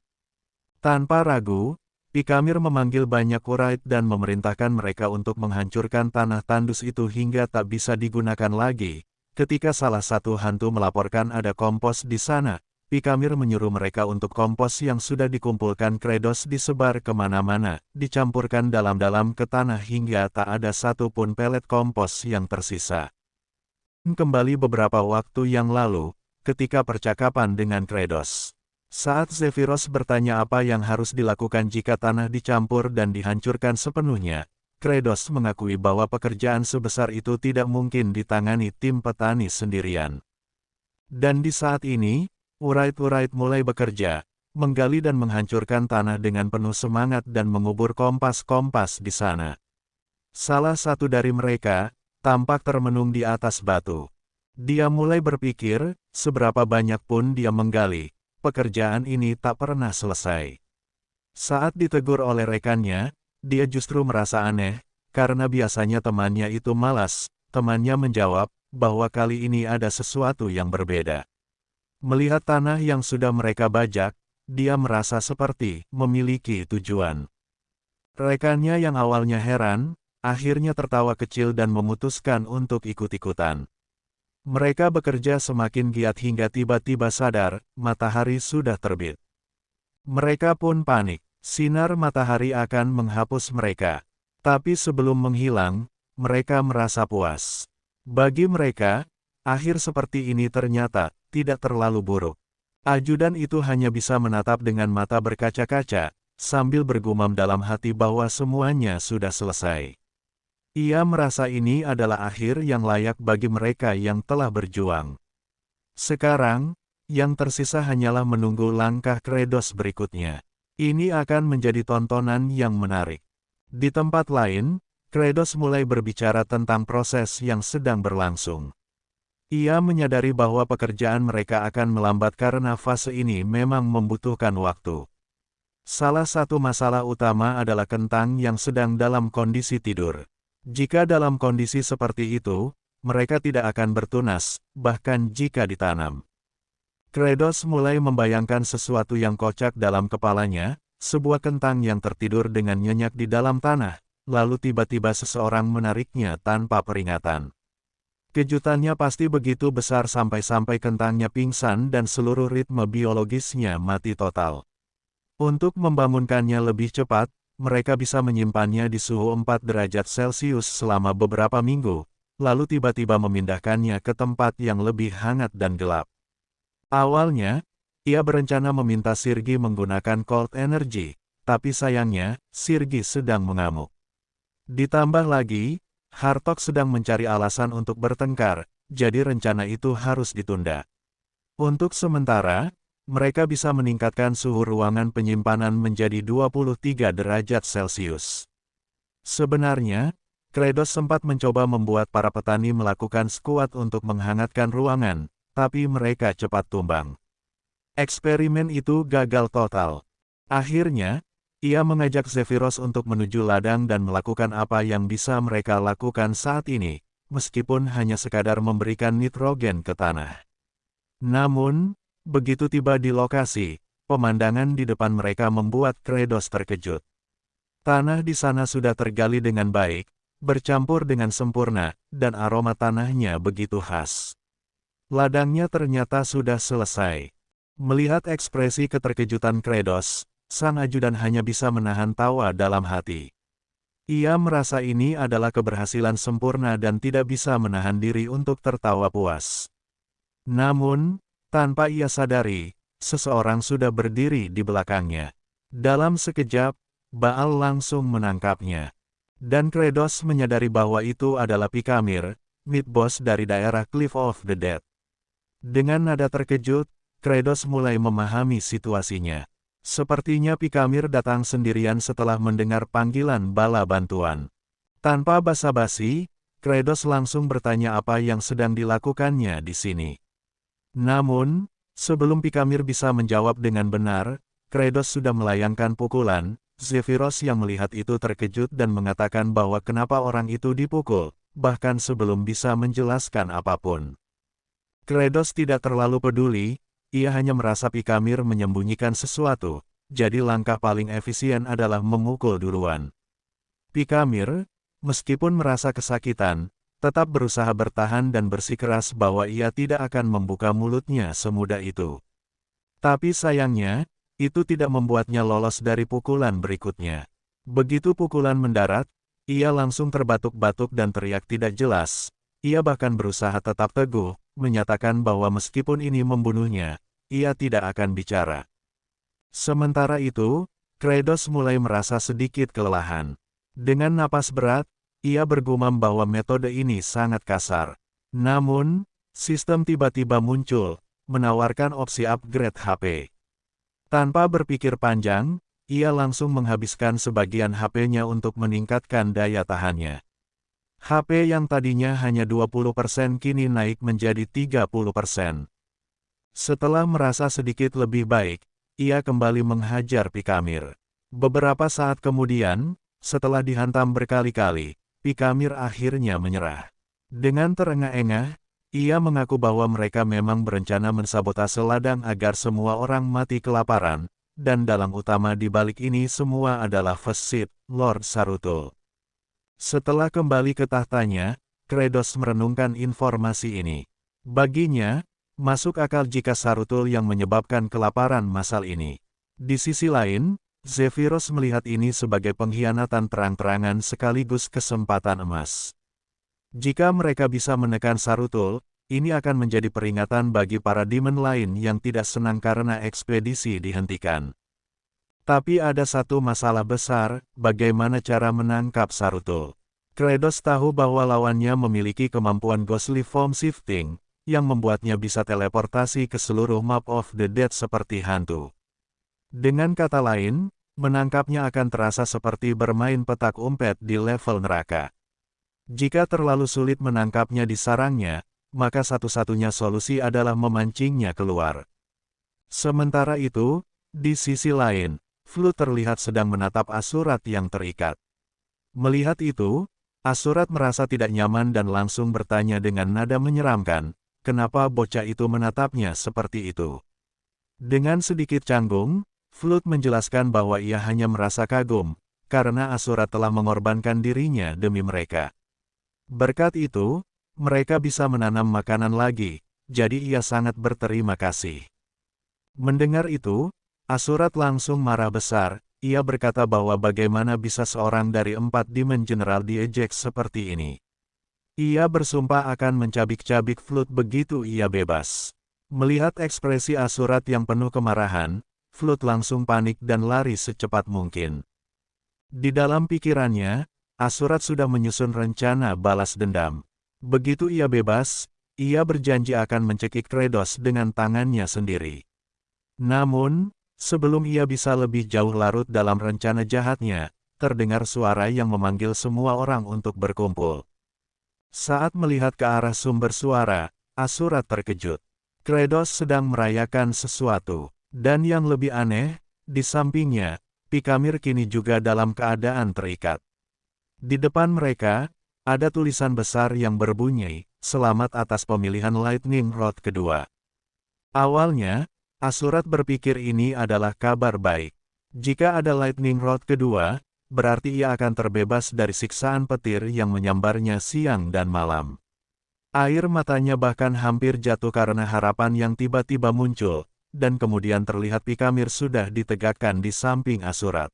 Tanpa ragu, Pikamir memanggil banyak Wraith dan memerintahkan mereka untuk menghancurkan tanah tandus itu hingga tak bisa digunakan lagi. Ketika salah satu hantu melaporkan ada kompos di sana, Pikamir menyuruh mereka untuk kompos yang sudah dikumpulkan Kratos disebar kemana-mana, dicampurkan dalam-dalam ke tanah hingga tak ada satu pun pelet kompos yang tersisa. Kembali beberapa waktu yang lalu, ketika percakapan dengan Kratos. Saat Zephyros bertanya apa yang harus dilakukan jika tanah dicampur dan dihancurkan sepenuhnya, Kratos mengakui bahwa pekerjaan sebesar itu tidak mungkin ditangani tim petani sendirian. Dan di saat ini, Wraith-Wraith mulai bekerja, menggali dan menghancurkan tanah dengan penuh semangat dan mengubur kompas-kompas di sana. Salah satu dari mereka, tampak termenung di atas batu. Dia mulai berpikir, seberapa banyak pun dia menggali, pekerjaan ini tak pernah selesai. Saat ditegur oleh rekannya, dia justru merasa aneh, karena biasanya temannya itu malas. Temannya menjawab, bahwa kali ini ada sesuatu yang berbeda. Melihat tanah yang sudah mereka bajak, dia merasa seperti memiliki tujuan. Rekannya yang awalnya heran, akhirnya tertawa kecil dan memutuskan untuk ikut-ikutan. Mereka bekerja semakin giat hingga tiba-tiba sadar, matahari sudah terbit. Mereka pun panik, sinar matahari akan menghapus mereka. Tapi sebelum menghilang, mereka merasa puas. Bagi mereka, akhir seperti ini ternyata tidak terlalu buruk. Ajudan itu hanya bisa menatap dengan mata berkaca-kaca, sambil bergumam dalam hati bahwa semuanya sudah selesai. Ia merasa ini adalah akhir yang layak bagi mereka yang telah berjuang. Sekarang, yang tersisa hanyalah menunggu langkah Kratos berikutnya. Ini akan menjadi tontonan yang menarik. Di tempat lain, Kratos mulai berbicara tentang proses yang sedang berlangsung. Ia menyadari bahwa pekerjaan mereka akan melambat karena fase ini memang membutuhkan waktu. Salah satu masalah utama adalah kentang yang sedang dalam kondisi tidur. Jika dalam kondisi seperti itu, mereka tidak akan bertunas, bahkan jika ditanam. Kratos mulai membayangkan sesuatu yang kocak dalam kepalanya, sebuah kentang yang tertidur dengan nyenyak di dalam tanah, lalu tiba-tiba seseorang menariknya tanpa peringatan. Kejutannya pasti begitu besar sampai-sampai kentangnya pingsan dan seluruh ritme biologisnya mati total. Untuk membangunkannya lebih cepat, mereka bisa menyimpannya di suhu 4 derajat Celcius selama beberapa minggu, lalu tiba-tiba memindahkannya ke tempat yang lebih hangat dan gelap. Awalnya, ia berencana meminta Sirgi menggunakan Cold Energy, tapi sayangnya, Sirgi sedang mengamuk. Ditambah lagi, Hartok sedang mencari alasan untuk bertengkar, jadi rencana itu harus ditunda. Untuk sementara, mereka bisa meningkatkan suhu ruangan penyimpanan menjadi 23 derajat Celcius. Sebenarnya, Kratos sempat mencoba membuat para petani melakukan skuad untuk menghangatkan ruangan, tapi mereka cepat tumbang. Eksperimen itu gagal total. Akhirnya, ia mengajak Zephyros untuk menuju ladang dan melakukan apa yang bisa mereka lakukan saat ini, meskipun hanya sekadar memberikan nitrogen ke tanah. Namun, begitu tiba di lokasi, pemandangan di depan mereka membuat Kratos terkejut. Tanah di sana sudah tergali dengan baik, bercampur dengan sempurna, dan aroma tanahnya begitu khas. Ladangnya ternyata sudah selesai. Melihat ekspresi keterkejutan Kratos, sang ajudan hanya bisa menahan tawa dalam hati. Ia merasa ini adalah keberhasilan sempurna dan tidak bisa menahan diri untuk tertawa puas. Namun, tanpa ia sadari, seseorang sudah berdiri di belakangnya. Dalam sekejap, Baal langsung menangkapnya. Dan Kratos menyadari bahwa itu adalah Pikamir, mid-boss dari daerah Cliff of the Dead. Dengan nada terkejut, Kratos mulai memahami situasinya. Sepertinya Pikamir datang sendirian setelah mendengar panggilan bala bantuan. Tanpa basa-basi, Kratos langsung bertanya apa yang sedang dilakukannya di sini. Namun, sebelum Pikamir bisa menjawab dengan benar, Kratos sudah melayangkan pukulan. Zephyros yang melihat itu terkejut dan mengatakan bahwa kenapa orang itu dipukul, bahkan sebelum bisa menjelaskan apapun. Kratos tidak terlalu peduli, ia hanya merasa Pikamir menyembunyikan sesuatu, jadi langkah paling efisien adalah memukul duluan. Pikamir, meskipun merasa kesakitan, tetap berusaha bertahan dan bersikeras bahwa ia tidak akan membuka mulutnya semudah itu. Tapi sayangnya, itu tidak membuatnya lolos dari pukulan berikutnya. Begitu pukulan mendarat, ia langsung terbatuk-batuk dan teriak tidak jelas. Ia bahkan berusaha tetap teguh, menyatakan bahwa meskipun ini membunuhnya, ia tidak akan bicara. Sementara itu, Kratos mulai merasa sedikit kelelahan. Dengan napas berat, ia bergumam bahwa metode ini sangat kasar. Namun, sistem tiba-tiba muncul, menawarkan opsi upgrade HP. Tanpa berpikir panjang, ia langsung menghabiskan sebagian HP-nya untuk meningkatkan daya tahannya. HP yang tadinya hanya 20% kini naik menjadi 30%. Setelah merasa sedikit lebih baik, ia kembali menghajar Pikamir. Beberapa saat kemudian, setelah dihantam berkali-kali, Pikamir akhirnya menyerah. Dengan terengah-engah, ia mengaku bahwa mereka memang berencana mensabotase ladang agar semua orang mati kelaparan, dan dalang utama di balik ini semua adalah First Seed, Lord Sarutul. Setelah kembali ke tahtanya, Kratos merenungkan informasi ini. Baginya, masuk akal jika Sarutul yang menyebabkan kelaparan massal ini. Di sisi lain, Zephyros melihat ini sebagai pengkhianatan terang-terangan sekaligus kesempatan emas. Jika mereka bisa menekan Sarutul, ini akan menjadi peringatan bagi para demon lain yang tidak senang karena ekspedisi dihentikan. Tapi ada satu masalah besar, bagaimana cara menangkap Sarutul. Kratos tahu bahwa lawannya memiliki kemampuan ghostly form shifting, yang membuatnya bisa teleportasi ke seluruh map of the dead seperti hantu. Dengan kata lain, menangkapnya akan terasa seperti bermain petak umpet di level neraka. Jika terlalu sulit menangkapnya di sarangnya, maka satu-satunya solusi adalah memancingnya keluar. Sementara itu, di sisi lain, Flood terlihat sedang menatap Asurat yang terikat. Melihat itu, Asurat merasa tidak nyaman dan langsung bertanya dengan nada menyeramkan, kenapa bocah itu menatapnya seperti itu. Dengan sedikit canggung, Flood menjelaskan bahwa ia hanya merasa kagum, karena Asurat telah mengorbankan dirinya demi mereka. Berkat itu, mereka bisa menanam makanan lagi, jadi ia sangat berterima kasih. Mendengar itu, Asurat langsung marah besar, ia berkata bahwa bagaimana bisa seorang dari 4 Demon General diejek seperti ini. Ia bersumpah akan mencabik-cabik Flood begitu ia bebas. Melihat ekspresi Asurat yang penuh kemarahan, Flood langsung panik dan lari secepat mungkin. Di dalam pikirannya, Asurat sudah menyusun rencana balas dendam. Begitu ia bebas, ia berjanji akan mencekik Kratos dengan tangannya sendiri. Namun, sebelum ia bisa lebih jauh larut dalam rencana jahatnya, terdengar suara yang memanggil semua orang untuk berkumpul. Saat melihat ke arah sumber suara, Asurat terkejut. Kratos sedang merayakan sesuatu. Dan yang lebih aneh, di sampingnya, Pikamir kini juga dalam keadaan terikat. Di depan mereka, ada tulisan besar yang berbunyi, "Selamat atas pemilihan Lightning Rod kedua." Awalnya, Asurat berpikir ini adalah kabar baik. Jika ada Lightning Rod kedua, berarti ia akan terbebas dari siksaan petir yang menyambarnya siang dan malam. Air matanya bahkan hampir jatuh karena harapan yang tiba-tiba muncul, dan kemudian terlihat Pikamir sudah ditegakkan di samping Asurat.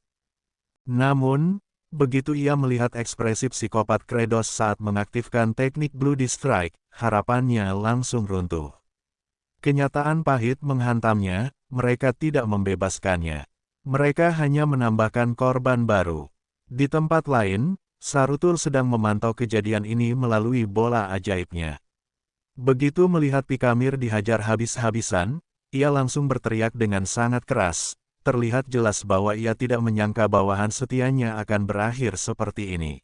Namun, begitu ia melihat ekspresi psikopat Kratos saat mengaktifkan teknik Bloody Strike, harapannya langsung runtuh. Kenyataan pahit menghantamnya, mereka tidak membebaskannya. Mereka hanya menambahkan korban baru. Di tempat lain, Sarutul sedang memantau kejadian ini melalui bola ajaibnya. Begitu melihat Pikamir dihajar habis-habisan, ia langsung berteriak dengan sangat keras. Terlihat jelas bahwa ia tidak menyangka bawahan setianya akan berakhir seperti ini.